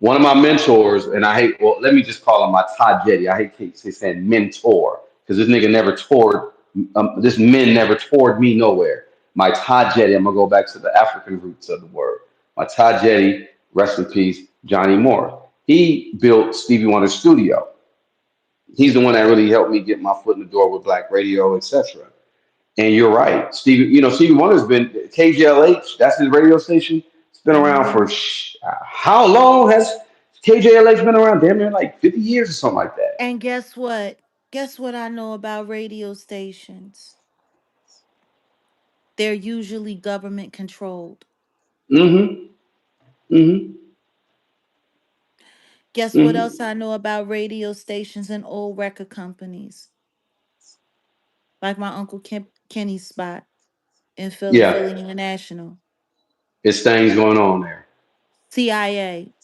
One of my mentors, and I hate, well, let me just call him my Todd Jetty. I hate keep saying mentor because this nigga never toured, this men never toured me nowhere. My Todd Jetty, I'm going to go back to the African roots of the word. My Todd Jetty, rest in peace, Johnny Moore. He built Stevie Wonder Studio. He's the one that really helped me get my foot in the door with Black Radio, etc. And you're right, Stevie. You know, Stevie Wonder's been KJLH. That's his radio station. It's been around for Hmm. how long has KJLH been around? Damn near like 50 years or something like that. And guess what? Guess what I know about radio stations? They're usually government controlled. Mm-hmm. Mm-hmm. Guess what else Mm-hmm. I know about radio stations and old record companies? Like my Uncle Kenny's spot in Philly Yeah, International. it's things going on there. CIA,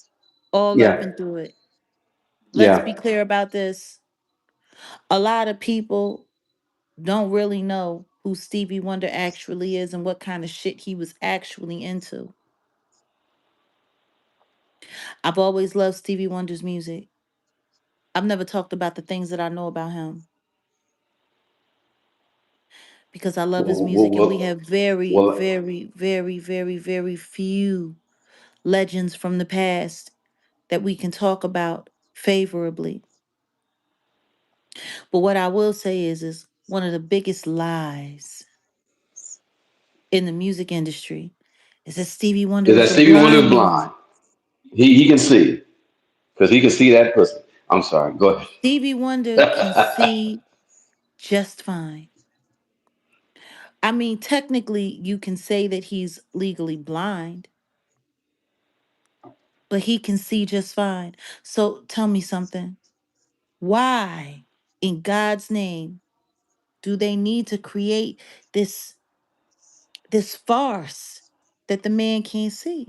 all up Yeah, and through it. Let's be yeah. clear about this. A lot of people don't really know who Stevie Wonder actually is and what kind of shit he was actually into. I've always loved Stevie Wonder's music. I've never talked about the things that I know about him because I love his Well, music and we well, have very, well, very, very, very, very few legends from the past that we can talk about favorably. But what I will say is one of the biggest lies in the music industry is that Stevie Wonder is that is a Stevie Wonder's blind man. blind? He can see because he can see that pussy. I'm sorry. Go Stevie Wonder can ahead. see just fine. I mean, technically, you can say that he's legally blind, but he can see just fine. So tell me something. Why, in God's name, do they need to create this farce that the man can't see?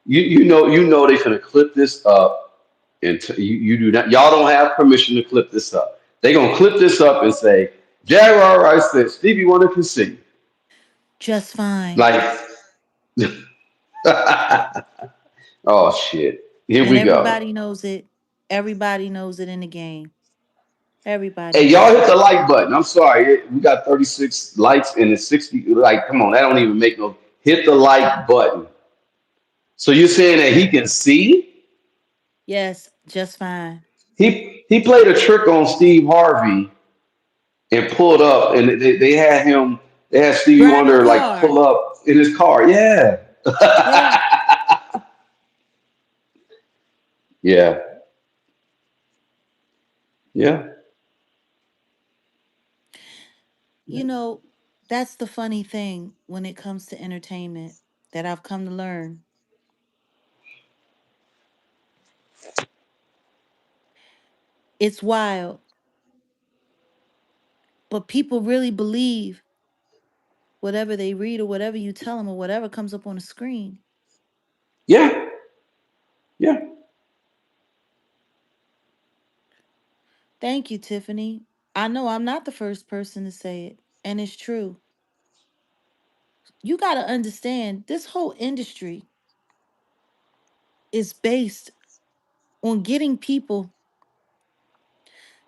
You know they finna clip this up and you do not y'all don't have permission to clip this up. They gonna clip this up and say Jaguar Rice said Stevie Wonder can sing. Just fine. Like oh shit. Here And we go. everybody knows it. Everybody knows it in the game. Everybody Hey, y'all knows hit it. the like button. I'm sorry. We got 36 likes and it's 60. Like, come on, that don't even make no hit the like button. So you're saying that he can see? Yes, just fine. He played a trick on Steve Harvey and pulled up, and they had him. They had Stevie Driving a Wonder like car. pull up. in his car. Yeah. Yeah. Yeah. Yeah. You know, that's the funny thing when it comes to entertainment that I've come to learn. It's wild, but people really believe whatever they read or whatever you tell them or whatever comes up on the screen. Yeah. Yeah. Thank you, Tiffany. I know I'm not the first person to say it, and it's true. You got to understand this whole industry is based on getting people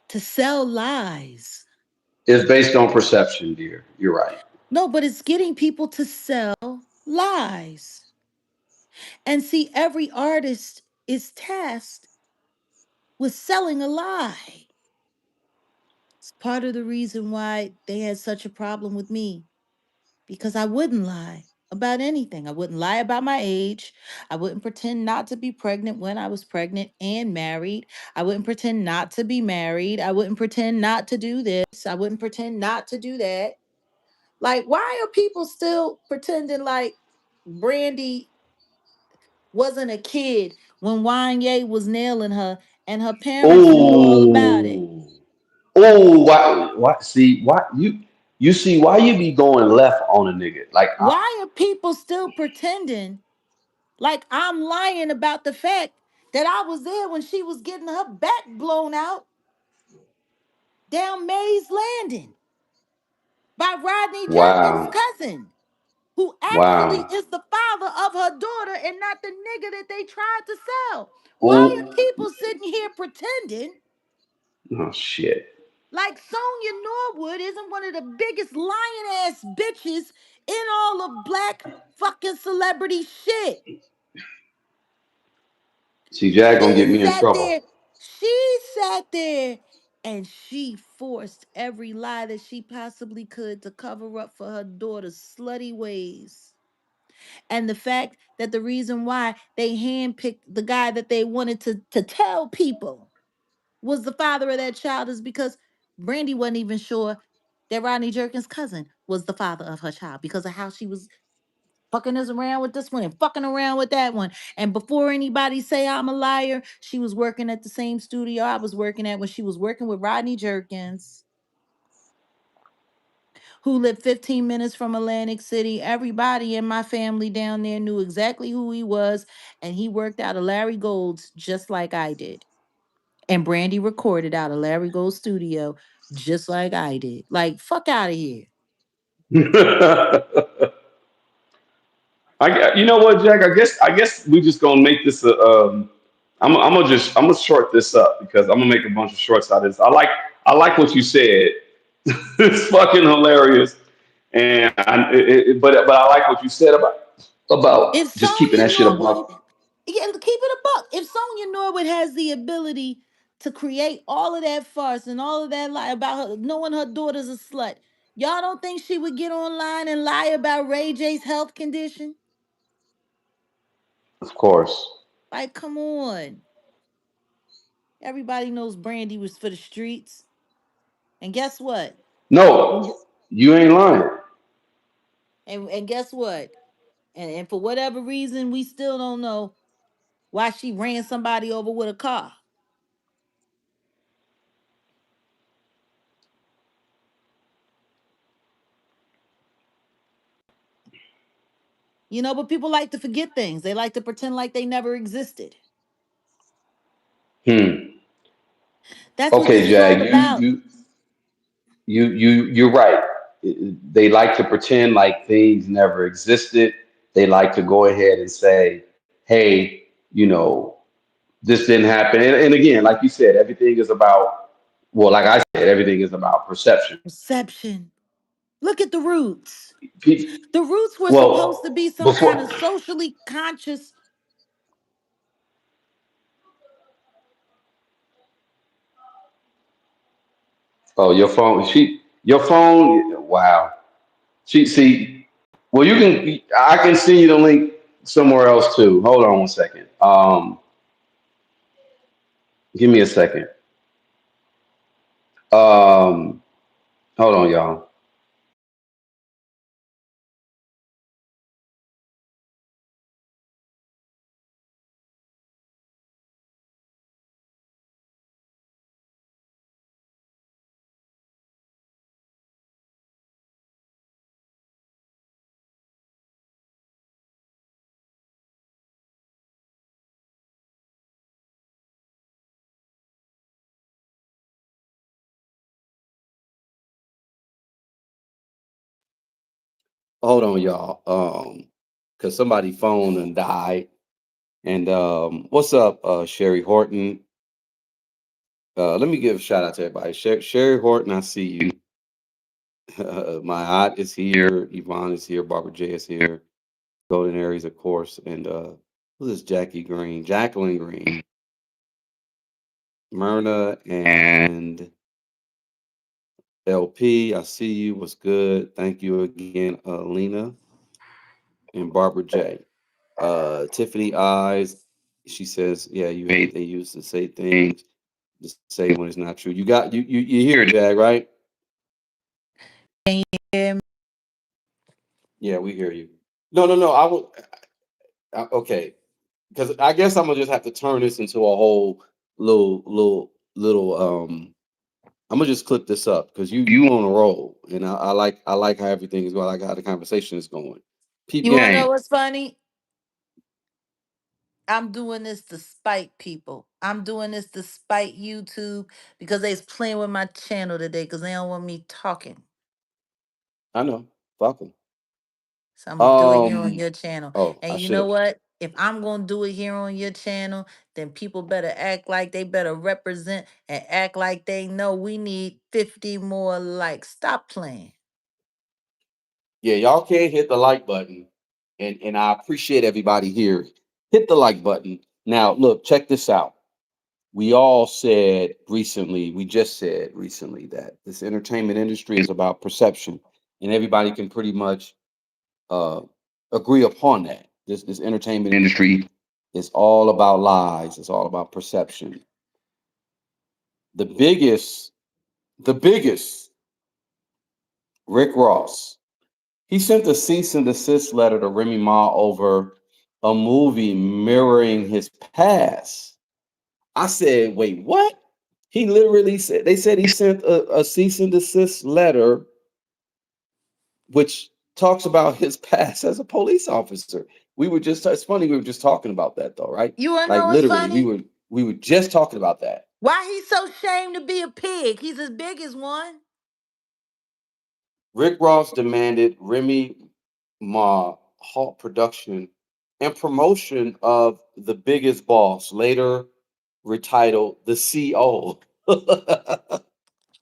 to sell lies. It's based on perception, dear. You're right. No, but it's getting people to sell lies. And see, every artist is tasked with selling a lie. It's part of the reason why they had such a problem with me because I wouldn't lie about anything. I wouldn't lie about my age. I wouldn't pretend not to be pregnant when I was pregnant and married. I wouldn't pretend not to be married. I wouldn't pretend not to do this. I wouldn't pretend not to do that. Like, why are people still pretending like Brandy wasn't a kid when Wanye was nailing her and her parents knew all about it? Oh. Oh, why see why you see why you be going left on a nigga? Like Why are people still pretending like I'm lying about the fact that I was there when she was getting her back blown out down Mays Landing by Rodney Jerkins' wow. cousin, who actually Wow. is the father of her daughter and not the nigga that they tried to sell? Why are Oh, people sitting here pretending oh shit. like Sonya Norwood isn't one of the biggest lying ass bitches in all of black fucking celebrity shit? See, Jack gonna She get me in sat trouble. there, she sat there and she forced every lie that she possibly could to cover up for her daughter's slutty ways. And the fact that the reason why they handpicked the guy that they wanted to tell people was the father of that child is because Brandy wasn't even sure that Rodney Jerkins' cousin was the father of her child because of how she was fucking us around with this one and fucking around with that one. And before anybody say I'm a liar, she was working at the same studio I was working at when she was working with Rodney Jerkins, who lived 15 minutes from Atlantic City. Everybody in my family down there knew exactly who he was, and he worked out of Larry Gold's just like I did. And Brandy recorded out of Larry Gold's studio just like I did. Like, fuck out of here. You know what, Jack? I guess we just gonna make this a. I'm gonna short this up because I'm gonna make a bunch of shorts out of this. I like what you said. It's fucking hilarious, and but I like what you said If about just keeping Sonya that shit a Norwood, buck. yeah, keep it a buck. If Sonya Norwood has the ability to create all of that farce and all of that lie about her knowing her daughter's a slut, y'all don't think she would get online and lie about Ray J's health condition? Of course. Like, come on. Everybody knows Brandy was for the streets. And guess what? When No, you ain't lying. and guess what? And for whatever reason, we still don't know why she ran somebody over with a car. You know, but people like to forget things. They like to pretend like they never existed. Hmm. That's what Okay, this is all Jag, about. you're right. They like to pretend like things never existed. They like to go ahead and say, "Hey, this didn't happen." And again, like you said, everything is about. Well, like I said, everything is about perception. Perception. Look at the roots. Pe- The roots were supposed to Well, be some kind before of socially conscious. your phone. Wow. She see. Well, you can. I can send you the link somewhere else too. Hold on one second. Give me a second. Um, hold on, y'all. Hold on, y'all. Cause somebody phone and died. And what's up, Sherry Horton? Let me give a shout out to everybody. Sherry Horton, I see you. My aunt is here. Yvonne is here. Barbara J is here. Golden Aries, of course. And who's this? Jackie Green, Jacqueline Green, Myrna, and LP. I see you. What's good? Thank you again, Lena and Barbara J. Tiffany Eyes. She says, "Yeah, you hate. They used to say things to say when it's not true." You got you hear it, Jag, right? Can you hear me? Yeah, we hear you. No, no, no. I would. Okay, because I guess I'm gonna just have to turn this into a whole little. I'm gonna just clip this up because you on a roll, and I like how everything is going. I like how the conversation is going. Peep You want to know game. what's funny? I'm doing this to spite people. I'm doing this to spite YouTube because they's playing with my channel today because they don't want me talking. I know. Fuck 'em. So I'm gonna do it here on Um. your channel. Oh, I And you should know have. what? If I'm gonna do it here on your channel, then people better act like they better represent and act like they know we need 50 more likes. Stop playing. Yeah, y'all can't hit the like button, and I appreciate everybody here. Hit the like button. Now, look, check this out. We all said recently, we just said recently that this entertainment industry is about perception, and everybody can pretty much uh, agree upon that. This entertainment industry is all about lies. It's all about perception. The biggest, the biggest, Rick Ross. He sent a cease and desist letter to Remy Ma over a movie mirroring his past. I said, wait, what? He literally said, they said he sent a cease and desist letter, which talks about his past as a police officer. We were just, it's funny, we were just talking about that though, right? You wanna Like know what's literally, funny? we were just talking about that. Why he so ashamed to be a pig? He's as big as one. Rick Ross demanded Remy Ma halt production and promotion of The Biggest Boss, later retitled The CO.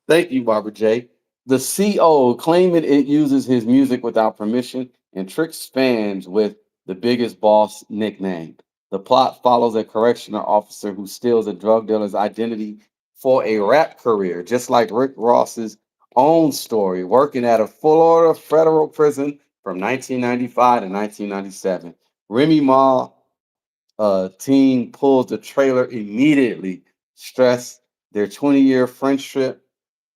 Thank you, Barbara J. The CO, claiming it uses his music without permission and tricks fans with the biggest boss nickname. The plot follows a correctional officer who steals a drug dealer's identity for a rap career, just like Rick Ross's own story, working at a Florida federal prison from 1995 to 1997. Remy Ma team pulls the trailer immediately, stress their 20-year friendship,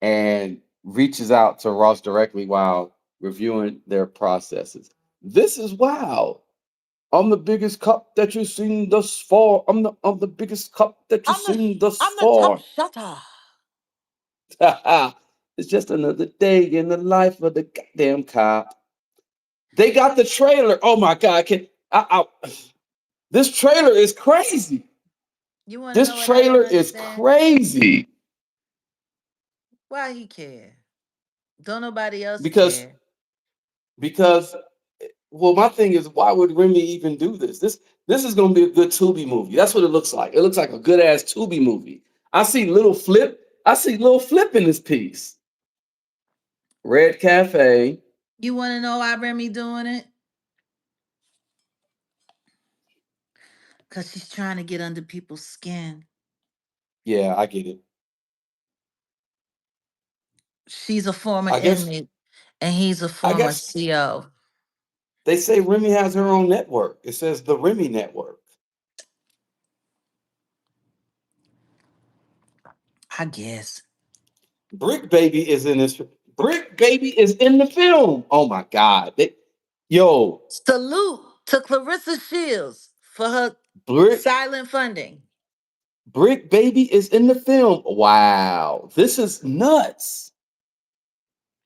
and reaches out to Ross directly while reviewing their processes. This is wow. I'm the biggest cup that you've seen thus far. I'm the biggest cup that you've I'm the seen thus I'm the top far. shutter. It's just another day in the life of the goddamn cop. They got the trailer. Oh my god! This trailer is crazy. You wanna This know what I don't trailer is understand? crazy Why he care? Don't nobody else because care. because well, my thing is, why would Remy even do this? This is gonna be a good Tubi movie. That's what it looks like. It looks like a good ass Tubi movie. I see little flip. I see little flip in this piece. Red Cafe. You wanna know why Remy doing it? Cause she's trying to get under people's skin. Yeah, I get it. She's a former I guess. inmate and he's a I former guess. CO. They say Remy has her own network. It says the Remy Network. I guess. Brick Baby is in this. Brick Baby is in the film. Oh my God. Yo, Salute to Clarissa Shields for her Brick silent funding. Brick Baby is in the film. Wow. This is nuts.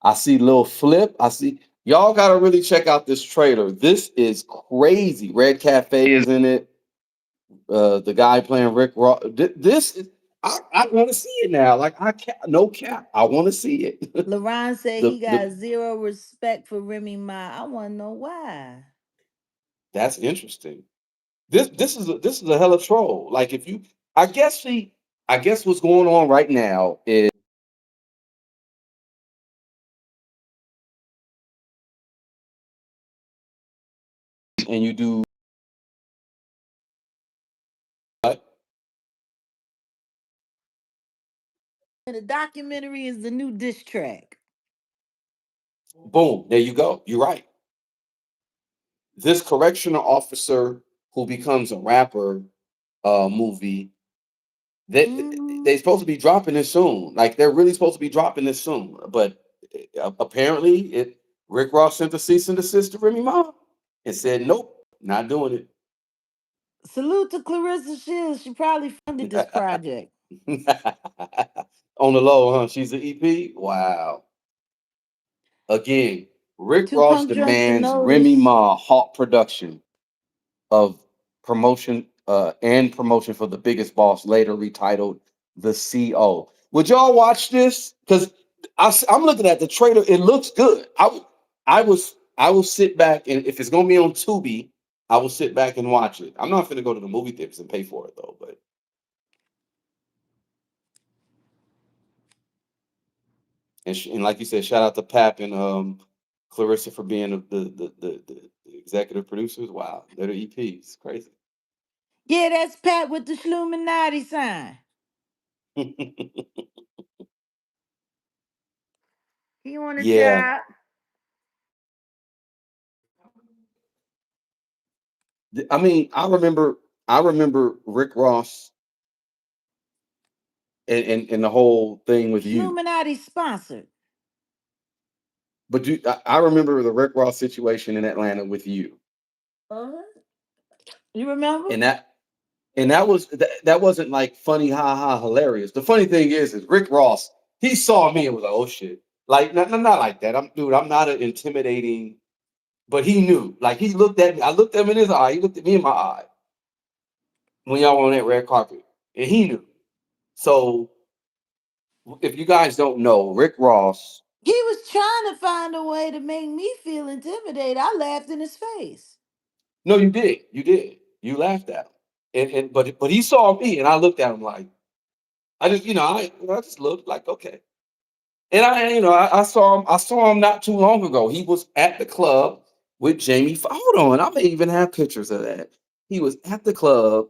I see Lil Flip. I see y'all gotta really check out this trailer. This is crazy. Red Cafe is in it. The guy playing Rick Ross. This is I want to see it now. Like I can't no cap. I want to see it. LaRon said he got the zero respect for Remy Ma. I want to know why. That's interesting. This is a hella troll. Like if you I guess what's going on right now is and you do what? And the documentary is the new diss track. Boom, there you go. You're right. This correctional officer who becomes a rapper movie, Mm. they supposed to be dropping this soon. Like they're really supposed to be dropping this soon. But apparently Rick Ross sent a cease and desist to Remy Ma and said, nope, not doing it. Salute to Clarissa Shields. She probably funded this project. On the low, huh? She's an EP? Wow. Again, Rick Two Ross pump drunk to demands Remy notice. Ma halt production of promotion and promotion for the biggest boss, later retitled The CO. Would y'all watch this? Because I'm looking at the trailer. It looks good. I will sit back and if it's gonna be on Tubi, I will sit back and watch it. I'm not gonna go to the movie theaters and pay for it though. But and like you said, shout out to Pap and Clarissa for being the executive producers. Wow, they're the EPs. Crazy. Yeah, that's Pat with the Shluminati sign. He on the Yeah, job. I mean, I remember Rick Ross and the whole thing with you. Shluminati sponsored. But I remember the Rick Ross situation in Atlanta with you, Uh-huh. You remember? and that wasn't like funny, ha ha, hilarious. The funny thing is Rick Ross he saw me and was like, oh shit, like not like that. I'm not an intimidating, but he knew. Like he looked at me. I looked at him in his eye. He looked at me in my eye when y'all were on that red carpet, and he knew. So if you guys don't know, Rick Ross. He was trying to find a way to make me feel intimidated. I laughed in his face. No, you did. You did. You laughed at him. But he saw me and I looked at him like I just I just looked like okay. And I saw him not too long ago. He was at the club with Jamie. Hold on, I may even have pictures of that. He was at the club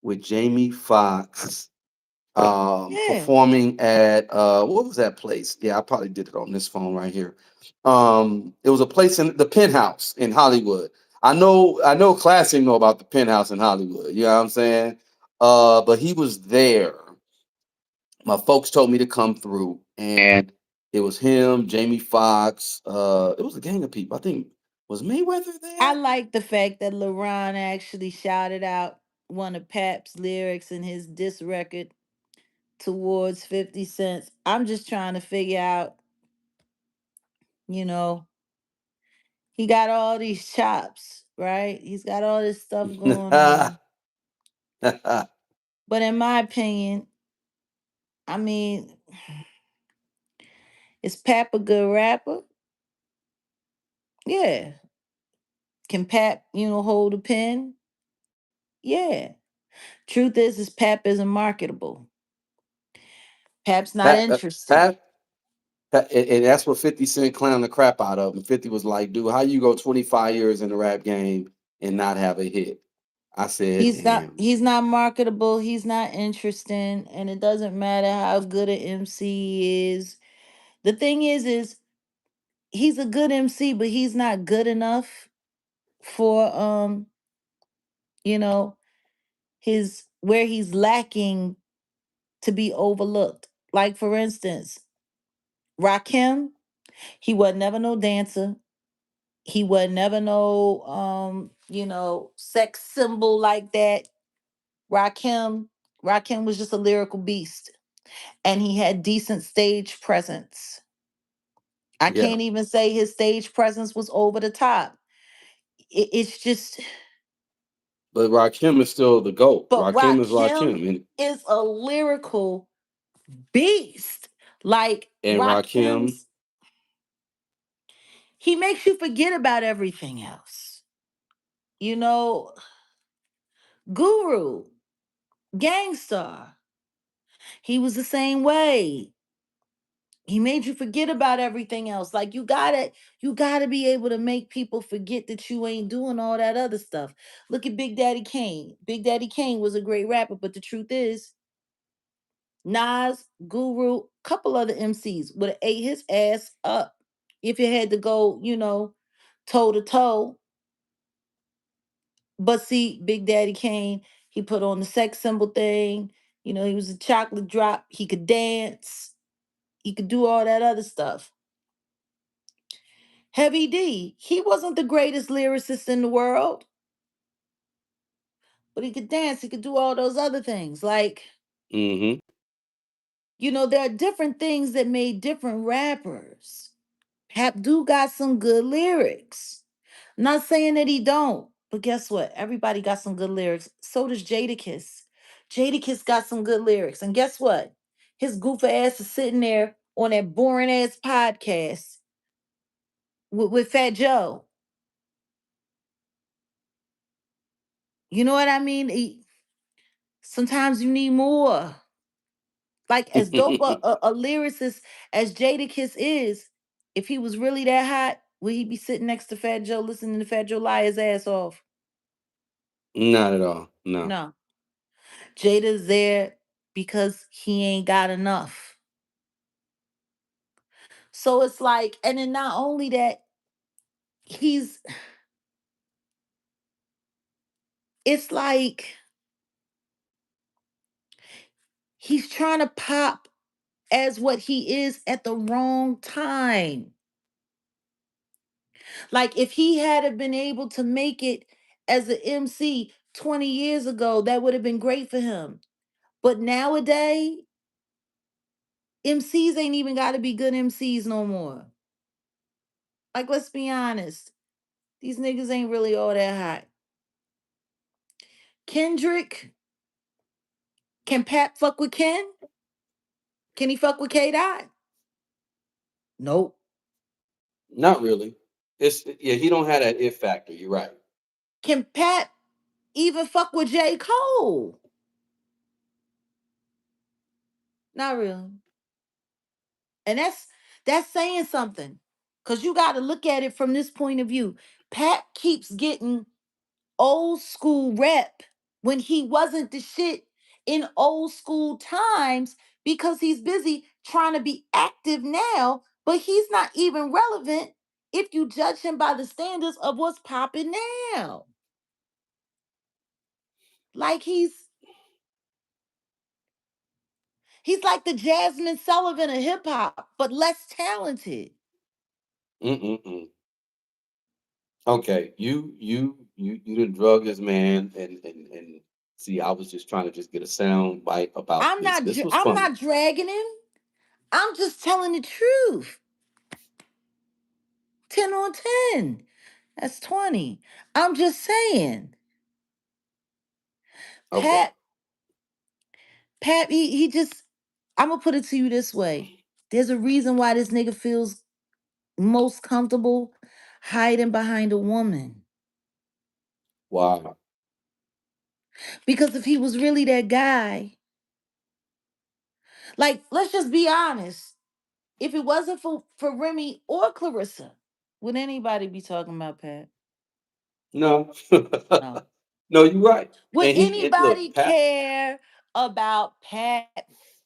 with Jamie Foxx Yeah. performing at what was that place? Yeah, I probably did it on this phone right here. It was a place in the Penthouse in Hollywood. I know Classic know about the Penthouse in Hollywood. You know what I'm saying? But he was there. My folks told me to come through, and it was him, Jamie Foxx. It was a gang of people. I think was Mayweather I there? like the fact that LaRon actually shouted out one of Pap's lyrics in his diss record towards 50 cents. I'm just trying to figure out, you know, he got all these chops, right? He's got all this stuff going on. But in my opinion, I mean, is Pap a good rapper? Yeah. Can Pap, hold a pen? Yeah. Truth is Pap isn't marketable. Pap's not Pat, interesting. Pat, and that's what 50 Cent clowned the crap out of him. 50 was like, dude, how you go 25 years in the rap game and not have a hit? I said, He's not damn. he's not marketable, he's not interesting, and it doesn't matter how good an MC he is. The thing is he's a good MC, but he's not good enough. for you know, his where he's lacking to be overlooked. Like for instance, Rakim, he was never no dancer. He was never no sex symbol like that. Rakim Rakim was just a lyrical beast, and he had decent stage presence. I Yeah, can't even say his stage presence was over the top. It's just, but Rakim is still the GOAT. but Rakim is Rakim Rakim, is a lyrical beast. Like and Rakim, Rakim's, he makes you forget about everything else. You know, Guru, Gangstar, he was the same way. He made you forget about everything else. Like you gotta be able to make people forget that you ain't doing all that other stuff. Look at Big Daddy Kane. Big Daddy Kane was a great rapper, but the truth is, Nas, Guru, couple other MCs would have ate his ass up if it had to go, toe to toe. But see, Big Daddy Kane, he put on the sex symbol thing. He was a chocolate drop. He could dance. He could do all that other stuff. Heavy D, he wasn't the greatest lyricist in the world, but he could dance. He could do all those other things. Like, hmm there are different things that made different rappers. Hap do got some good lyrics. Not saying that he don't, but guess what? Everybody got some good lyrics. So does Jadakiss. Jadakiss got some good lyrics. And guess what? His goofy ass is sitting there on that boring ass podcast with Fat Joe. You know what I mean? Sometimes you need more. Like as dope a lyricist as Jadakiss is, if he was really that hot, would he be sitting next to Fat Joe listening to Fat Joe lie his ass off? Not at all. No. No. Jada's there because he ain't got enough. So it's like, and then not only that, he's it's like he's trying to pop as what he is at the wrong time. Like if he had have been able to make it as an MC 20 years ago, that would have been great for him. But nowadays, MCs ain't even got to be good MCs no more. Like let's be honest, these niggas ain't really all that hot. Kendrick, can Pat fuck with Ken? Can he fuck with K Dot? Nope. Not really. It's yeah, he don't have that it factor. You're right. Can Pat even fuck with J. Cole? Not really. And that's saying something. Cause you gotta look at it from this point of view. Pat keeps getting old school rep when he wasn't the shit in old school times because he's busy trying to be active now, but he's not even relevant if you judge him by the standards of what's popping now. Like he's like the Jasmine Sullivan of hip hop, but less talented. Mm-mm-mm. Okay, you done drug this man, and see, I was just trying to just get a sound bite about I'm this. not This was I'm funny. not dragging him. I'm just telling the truth. 10 on 10. That's 20. I'm just saying. Okay. Pat, Pat, he just, I'm gonna put it to you this way. There's a reason why this nigga feels most comfortable hiding behind a woman. Wow. Because if he was really that guy, like, let's just be honest. If it wasn't for Remy or Clarissa, would anybody be talking about Pat? No. No. No, you're right. Would And look, anybody Pat care about Pat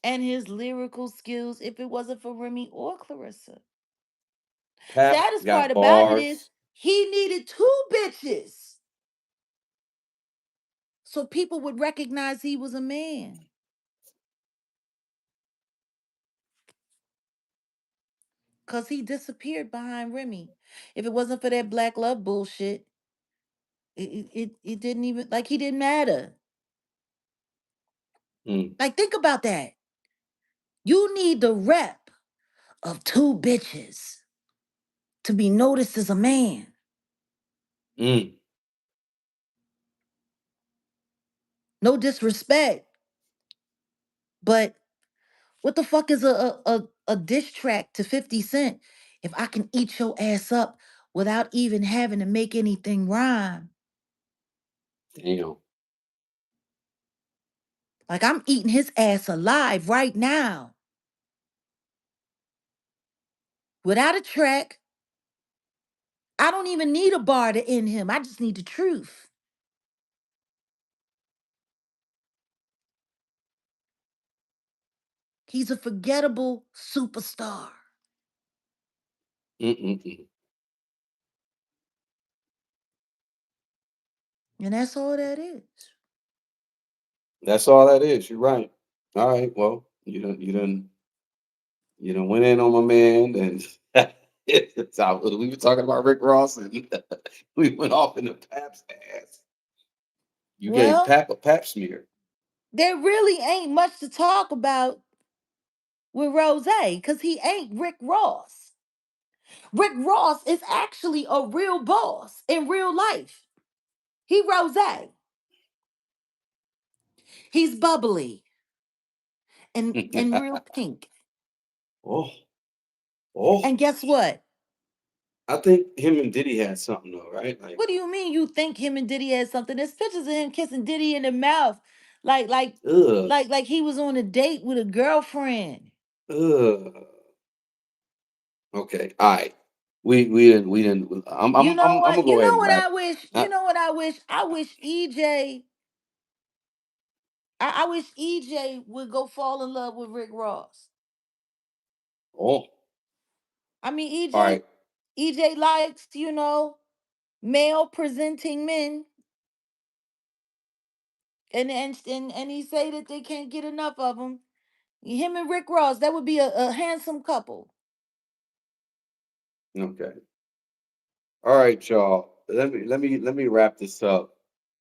and his lyrical skills if it wasn't for Remy or Clarissa? Pat Saddest part got about it is bars. He needed two bitches so people would recognize he was a man. Because he disappeared behind Remy. If it wasn't for that black love bullshit, it didn't even, like, he didn't matter. Mm, Like, think about that. You need the rep of two bitches to be noticed as a man. mm, No disrespect, but what the fuck is a diss track to 50 Cent if I can eat your ass up without even having to make anything rhyme? damn. Like, I'm eating his ass alive right now without a track. I don't even need a bar to end him. I just need the truth. He's a forgettable superstar. Mm-mm-mm. And that's all that is. That's all that is. You're right. All right. Well, you done went in on my man, and we were talking about Rick Ross, and we went off in the Pap's ass. You gave Well, Pap a Pap smear. there really ain't much to talk about with Rose because he ain't Rick Ross. Rick Ross is actually a real boss in real life. He Rose. He's bubbly and real pink. Oh, oh. And guess what? I think him and Diddy had something though, right? Like, What do you mean you think him and Diddy had something? There's pictures of him kissing Diddy in the mouth, like like ugh, like he was on a date with a girlfriend. ugh. Okay, all right. We didn't. I'm gonna go You ahead know and what wrap. I wish? You Uh, know what I wish? I wish EJ. I wish EJ would go fall in love with Rick Ross. oh, I mean, all right. EJ likes, male presenting men, and he say that they can't get enough of him. Him and Rick Ross, that would be a handsome couple. Okay. All right, y'all. Let me wrap this up.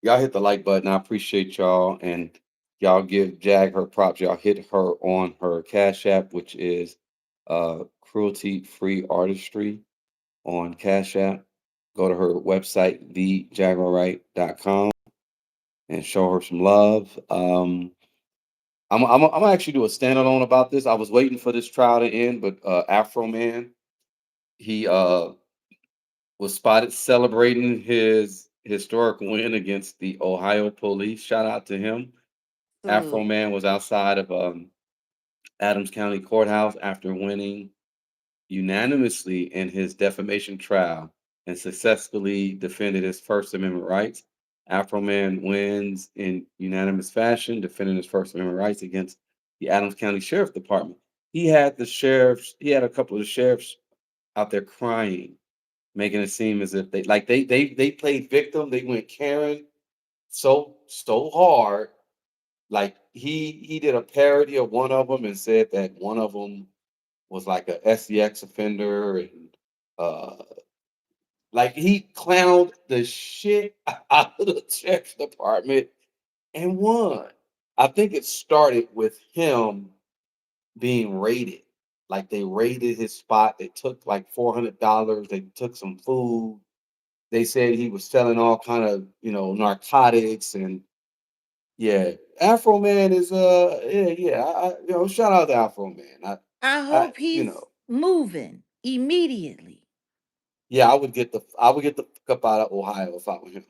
Y'all hit the like button. I appreciate y'all, and y'all give Jag her props. Y'all hit her on her Cash App, which is cruelty free artistry on Cash App. Go to her website, thejaguarright.com, and show her some love. I'm gonna actually do a standalone about this. I was waiting for this trial to end, but Afroman, he was spotted celebrating his historic win against the Ohio police. Shout out to him. Afro Salute. Man was outside of Adams County Courthouse after winning unanimously in his defamation trial and successfully defended his First Amendment rights. Afro Man wins in unanimous fashion, defending his First Amendment rights against the Adams County Sheriff's Department. He had a couple of the sheriffs out there crying, making it seem as if they played victim. They went Karen so hard. Like he did a parody of one of them and said that one of them was like a SEX offender, and uh like he clowned the shit out of the sheriff's department and won. I think it started with him being raided. Like they raided his spot. They took like $400. They took some food. They said he was selling all kind of narcotics, and yeah, Afro Man is yeah, shout out to Afro Man. I I hope you he's know moving immediately. yeah, I would get the fuck up out of Ohio if I were him.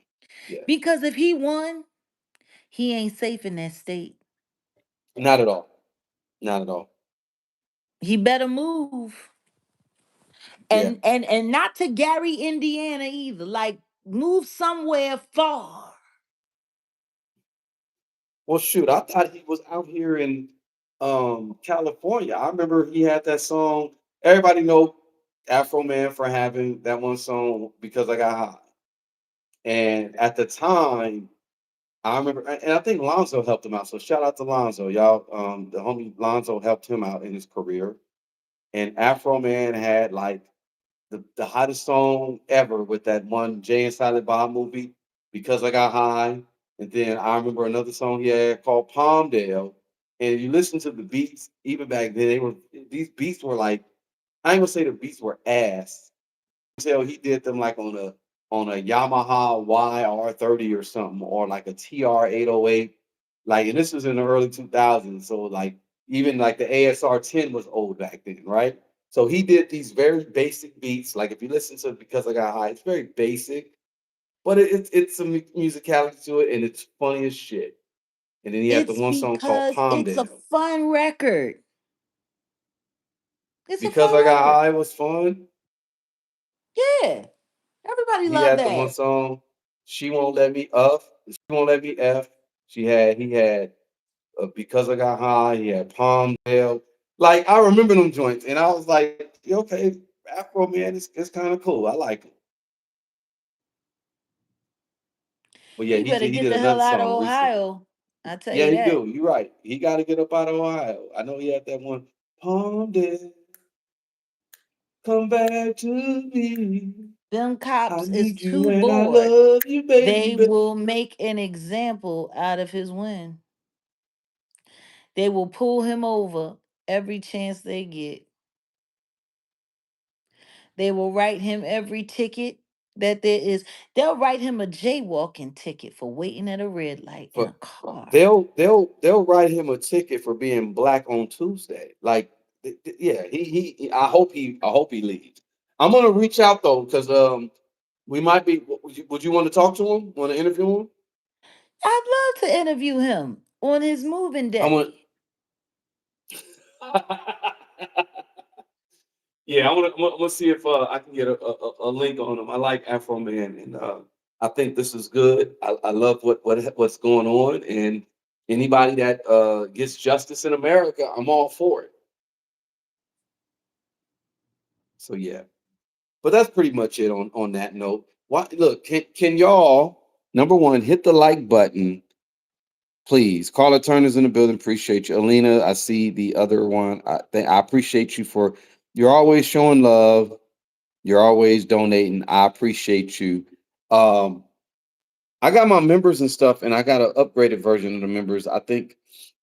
Yeah, Because if he won, he ain't safe in that state. not at all, not at all. He better move. Yeah. And not to Gary, Indiana either. Like, move somewhere far. Well, shoot, I thought he was out here in California. I remember he had that song. Everybody know. Afroman for having that one song because I got high. And at the time, I remember, and I think Lonzo helped him out. So shout out to Lonzo, y'all. The homie Lonzo helped him out in his career. And Afroman had like the hottest song ever with that one Jay and Silent Bob movie, Because I Got High. And then I remember another song he had called Palmdale. And you listen to the beats, even back then, these beats were like, I ain't gonna say the beats were ass. Tell he did them like on a Yamaha YR30 or something, or like a TR 808. Like, and this was in the early 2000s. So like even like the ASR 10 was old back then, right? So he did these very basic beats. Like if you listen to Because I Got High, it's very basic, but it's some musicality to it, and it's funny as shit. And then he had the It's one song called because it's a Palmdale. fun record. It's a Because fun I Got record. High was fun. Yeah. Everybody He love had the one that. song, She Won't Let Me Up. She Won't Let Me F. He had Because I Got High. He had Palmdale. Like, I remember them joints. And I was like, "Yeah, okay, Afro Man, it's kind of cool. I like him." But yeah, He better he get did the hell another out of song recently. Ohio. I tell Yeah, you he that. do. You're right. He got to get up out of Ohio. I know he had that one, Palmdale, come back to me. Them I cops is need you too and I bored. love you, They baby. will make an example out of his win. They will pull him over every chance they get. They will write him every ticket that there is. They'll write him a jaywalking ticket for waiting at a red light in For a car. they'll write him a ticket for being black on Tuesday. Like, yeah, I hope he leaves. I'm gonna reach out though because we might be. Would you want to talk to him? Want to interview him? I'd love to interview him on his moving I want. day. Yeah, I'm gonna see if I can get a link on him. I like Afro Man, and I think this is good. I love what's going on, and anybody that gets justice in America, I'm all for it. So yeah, but that's pretty much it on that note. What look, can y'all number one hit the like button, please? Carla Turner's in the building. Appreciate you, Alina. I see the other one. I appreciate you for you're always showing love. You're always donating. I appreciate you. Um, I got my members and stuff, and I got an upgraded version of the members. I think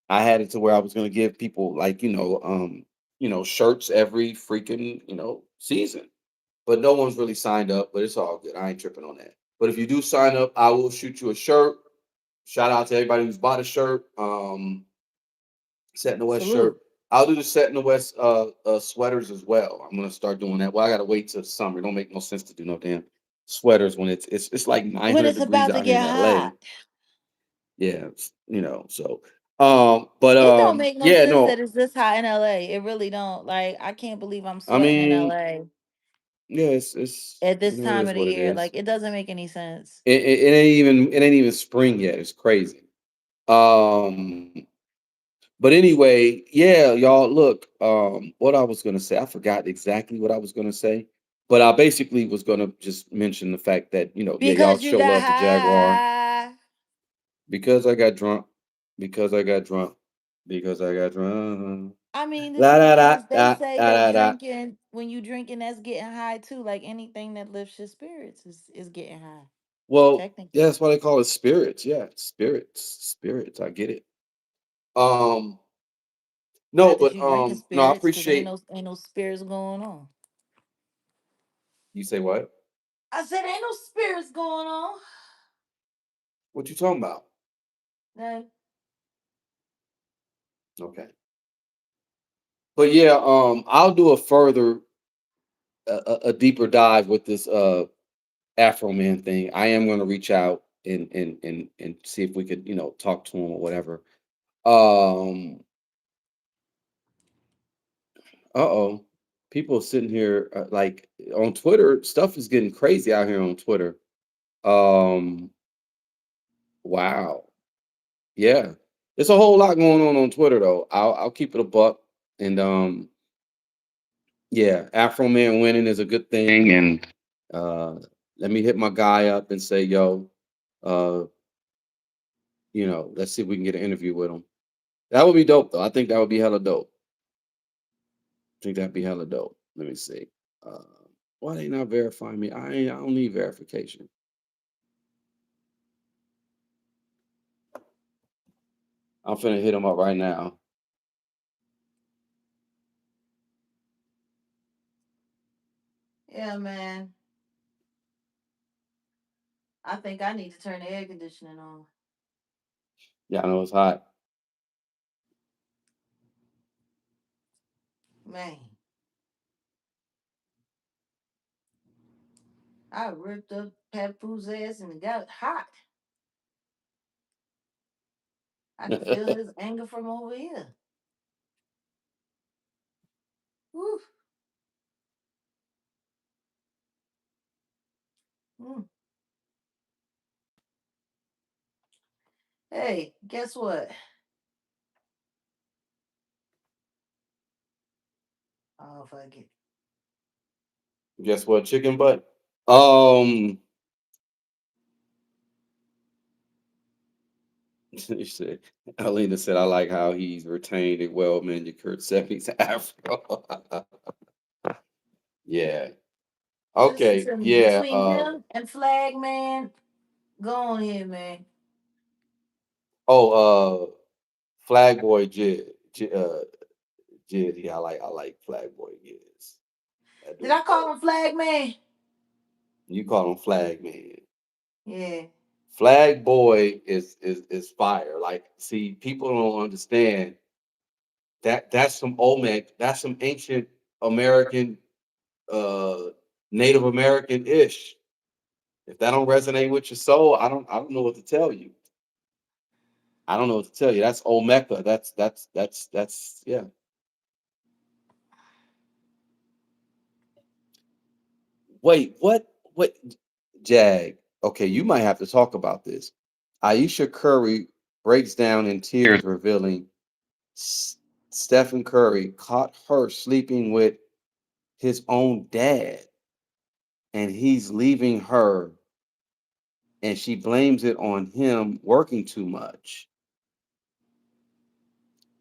I had it to where I was going to give people like shirts every freaking season, but no one's really signed up. But it's all good. I ain't tripping on that. But if you do sign up, I will shoot you a shirt. Shout out to everybody who's bought a shirt. Set in the West shirt. Salute. I'll do the Set in the West sweaters as well. I'm gonna start doing that. Well, I gotta wait till summer. It don't make no sense to do no damn sweaters when it's like When 900 it's degrees about to out here in get LA. hot. Yeah, so It don't make no yeah, sense no, that it's this hot in LA. It really don't. Like, I can't believe I'm I sweating in mean, LA yeah, at this it time is of the what it year. is. Like, it doesn't make any sense. It ain't even spring yet. It's crazy. Um, but anyway, yeah, y'all look, what I was gonna say, I forgot exactly what I was gonna say, but I basically was gonna just mention the fact that, yeah, y'all Because you show got love to Jaguar high. because I got drunk, because I got drunk, because I got drunk. I mean, this La is da da because they da say da that da da. drinking, when you drinking, that's getting high too. Like anything that lifts your spirits is getting high, Well, yeah, technically. that's why they call it spirits. Yeah, spirits. I get it. Um, no, Not that but you drinking no, I spirits, because appreciate ain't no spirits going on. you say what? I said ain't no spirits going on. What you talking about? Like, Okay. But yeah, I'll do a further a deeper dive with this Afro Man thing. I am going to reach out and see if we could talk to him or whatever. Um, uh-oh, people sitting here like on Twitter. Stuff is getting crazy out here on Twitter. Um, wow, yeah, there's a whole lot going on Twitter though. I'll keep it a buck and Yeah, Afroman winning is a good thing, and uh, let me hit my guy up and say, yo, uh, let's see if we can get an interview with him. That would be dope, though. I think that would be hella dope. I think that'd be hella dope. Let me see. Uh, why they not verifying me? I don't need verification. I'm finna hit him up right now. Yeah, man. I think I need to turn the air conditioning on. Yeah, I know it's hot. Man, I ripped up Papoose ass and it got hot. I can feel his anger from over here. Woo. Mm. Hey, guess what? Oh, fuck it. Guess what? Chicken butt. Um, you said, Alina said, I like how he's retained a well manicured 70s afro. Yeah. Listen Okay. to me. Yeah. Between him and Flag Man, go on here, man. Oh, Flag Boy Jid. Yeah, I like Flag Boy Giz. That Did I dude call dope. him Flag Man? You call him Flag Man. Yeah. Flag Boy is fire. Like, see, people don't understand that's some Olmec, that's some ancient American, uh, Native American ish. If that don't resonate with your soul, I don't know what to tell you. I don't know what to tell you. That's Olmeca. That's yeah. Wait, what? What? Jag. Okay, you might have to talk about this. Aisha Curry breaks down in tears, revealing S- Stephen Curry caught her sleeping with his own dad, and he's leaving her, and she blames it on him working too much.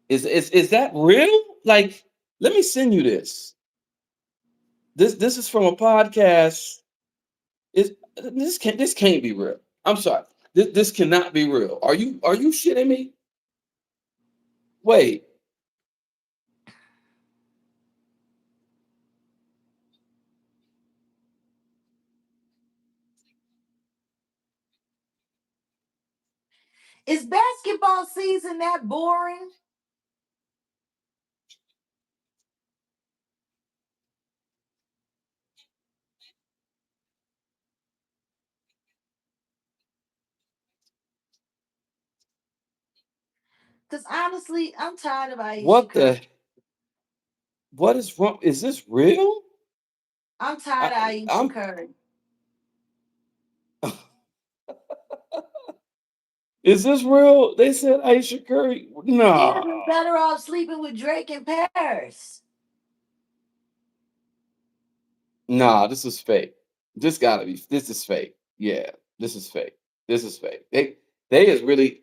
Is that real? Like, let me send you this. This is from a podcast. This can't be real. I'm sorry. This cannot be real. Are you shitting me? Wait. Is basketball season that boring? Because honestly, I'm tired of Aisha What Curry. the what is wrong? Is this real? I'm tired I, of Aisha I'm Curry. Is this real? They said Aisha Curry. She'd No. have been better off sleeping with Drake in Paris. Nah, this is fake. This is fake. Yeah, this is fake. This is fake. They is really,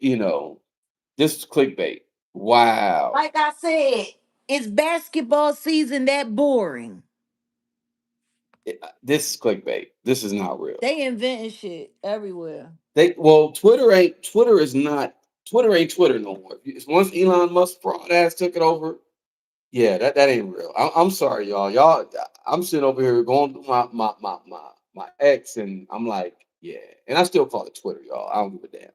this is clickbait. Wow. Like I said, is basketball season that boring? This is clickbait. This is not real. They inventing shit everywhere. Twitter ain't Twitter no more. Once Elon Musk fraud ass took it over, yeah, that ain't real. I'm sorry, y'all. I'm sitting over here going through my ex, and I'm like, yeah, and I still call it Twitter, y'all. I don't give a damn.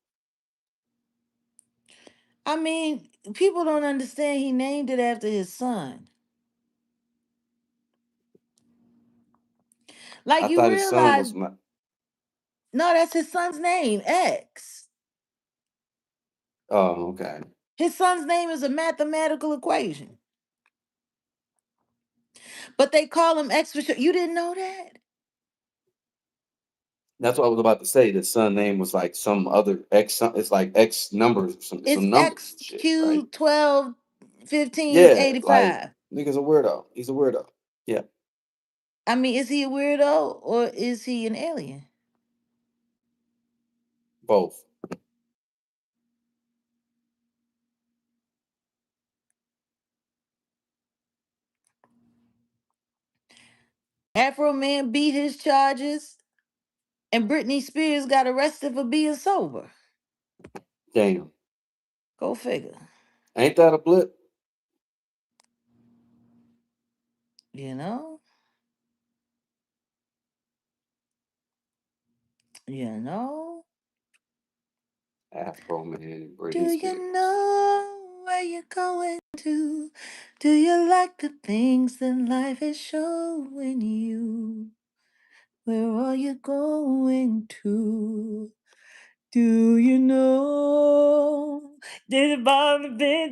I mean, people don't understand he named it after his son. Like I you thought his son realize, was my. no, that's his son's name, X. Oh, okay. His son's name is a mathematical equation. But they call him X for short. You didn't know that? That's what I was about to say. The son name was like some other X. It's like X numbers, It's some numbers and shit, right? XQ 12 15 Yeah, like 85. nigga's a weirdo. He's a weirdo. Yeah. I mean, is he a weirdo or is he an alien? Both. Afroman beat his charges, and Britney Spears got arrested for being sober. Damn. Go figure. Ain't that a blip? You know? You know? Afroman and Do Britney you Spears. know where you're going to? Do you like the things that life is showing you? Where are you going to? Do you know? Did it bother me?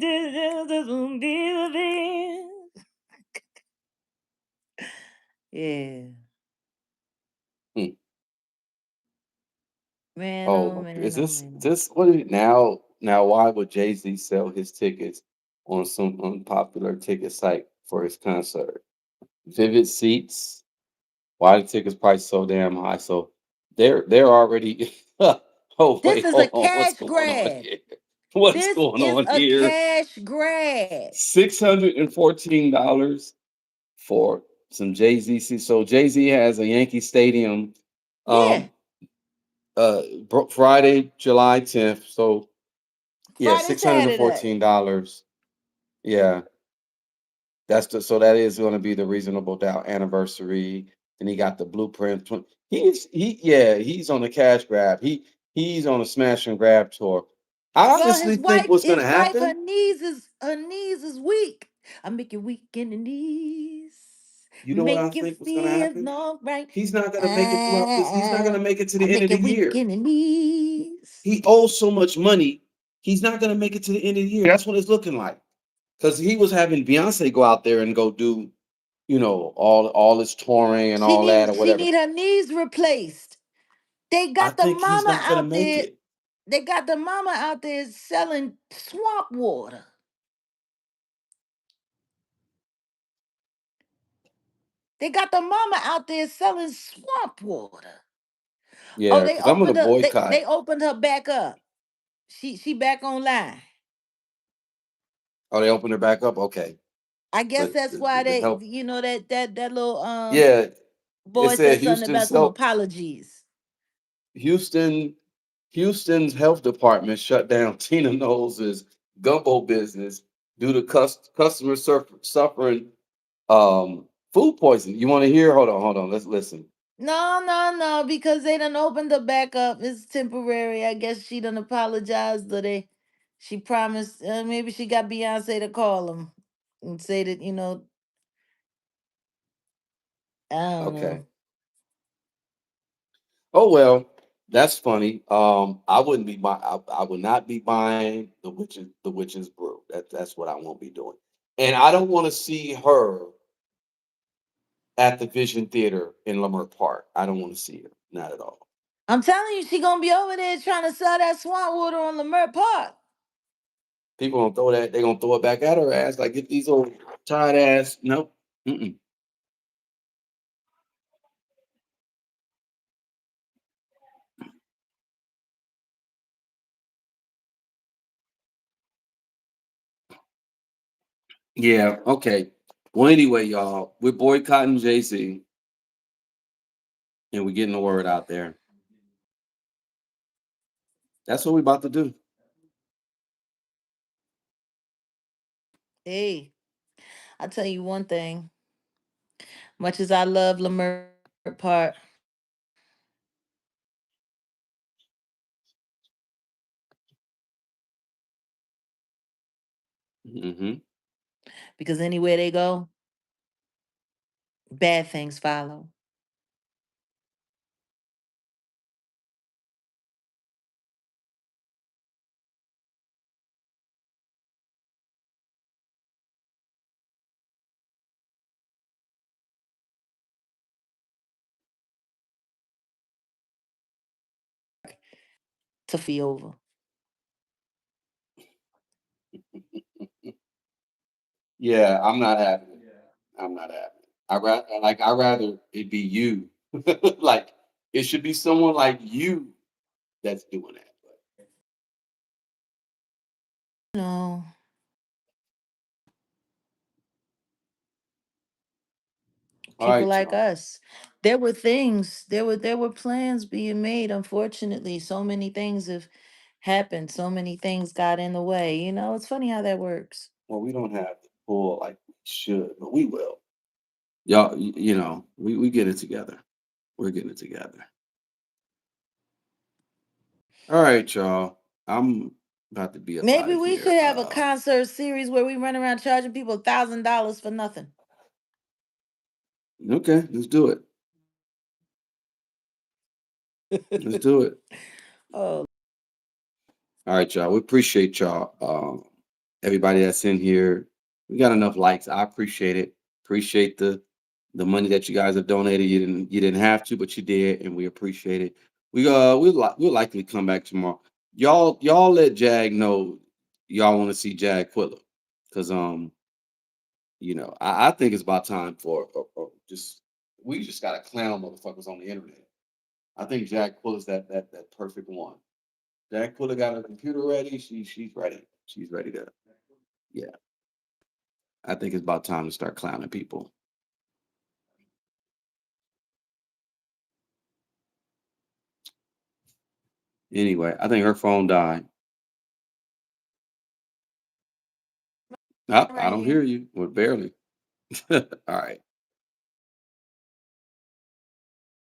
Yeah. Hmm. Man, Oh oh my! Is man, oh this man. this what is, now? Now, why would Jay-Z sell his tickets on some unpopular ticket site for his concert? Vivid seats. Why the tickets price so damn high? So they're already. Oh This wait, is a hold on. What's cash going on grab. here? What's This going is on a here? cash grab. $614 for some Jay-Z. So Jay-Z has a Yankee Stadium, Yeah. um, Friday, July 10th. So yeah, Friday, Saturday. $614. Yeah, so that is going to be the Reasonable Doubt anniversary. And he got the Blueprint. He's on the cash grab. He's on a smash and grab tour. I Well, honestly think what's going to her happen. knees is weak. I make you weak in the knees. You know what I Make you think what's going to feel happen? no right. He's not going to make it throughout this. He's not going to make it to I the end of make the you weak year. in the knees. He owes so much money. He's not going to make it to the end of the year. That's what it's looking like. Because he was having Beyonce go out there and go do, all this touring and all that or She whatever. need her knees replaced. They I got the think he's mama not going to out make there. it. They got the mama out there selling swamp water. They got the mama out there selling swamp water. Oh, Yeah, because I'm going to they boycott. opened her back up. She back online. Oh, they opened her back up? Okay. I guess But that's why the they, help. that little Yeah, it boy said said something about some apologies. Houston, Houston's health department shut down Tina Knowles' gumbo business due to customers suffering food poisoning. You want to hear? Hold on. Let's listen. No, no, no, because they done opened her back up. It's temporary. I guess she done apologized, or she promised. Maybe she got Beyonce to call him and say that I don't Okay. know. Oh well, that's funny. I would not be buying the witch's brew. That's what I won't be doing. And I don't want to see her at the Vision Theater in Leimert Park. I don't want to see her. Not at all. I'm telling you, she gonna be over there trying to sell that swamp water on Lamert Park. People gonna throw that. They gonna throw it back at her ass. Like get these old tired ass. Nope. Mm-mm. Yeah. Okay. Well, anyway, y'all, we're boycotting Jay-Z and we're getting the word out there. That's what we're about to do. Hey, I tell you one thing. Much as I love Lamert Park, Hmm. because anywhere they go, bad things follow. To fee over. Yeah, I'm not happy. I'm not happy. I rather it be you. Like it should be someone like you that's doing that. No, All people right, like y'all. us. There were plans being made. Unfortunately, so many things have happened. So many things got in the way. It's funny how that works. Well, we don't have the pull like we should, but we will. Y'all, we get it together. We're getting it together. All right, y'all. I'm about to be up out Maybe of we here. could have a concert series where we run around charging people $1,000 for nothing. Okay, let's do it. Let's do it. Oh, All right, y'all. We appreciate y'all. Everybody that's in here. We got enough likes. I appreciate it. Appreciate the money that you guys have donated. You didn't have to, but you did, and we appreciate it. We'll likely come back tomorrow. Y'all let Jag know y'all want to see Jag Quilla. Because I think it's about time for just we just gotta clown motherfuckers on the internet. I think Jag Quilla's that perfect one. Jag Quilla got her computer ready. She's ready. She's ready to. Yeah, I think it's about time to start clowning people. Anyway, I think her phone died. Oh, I right don't here. hear you. Well, barely. All right.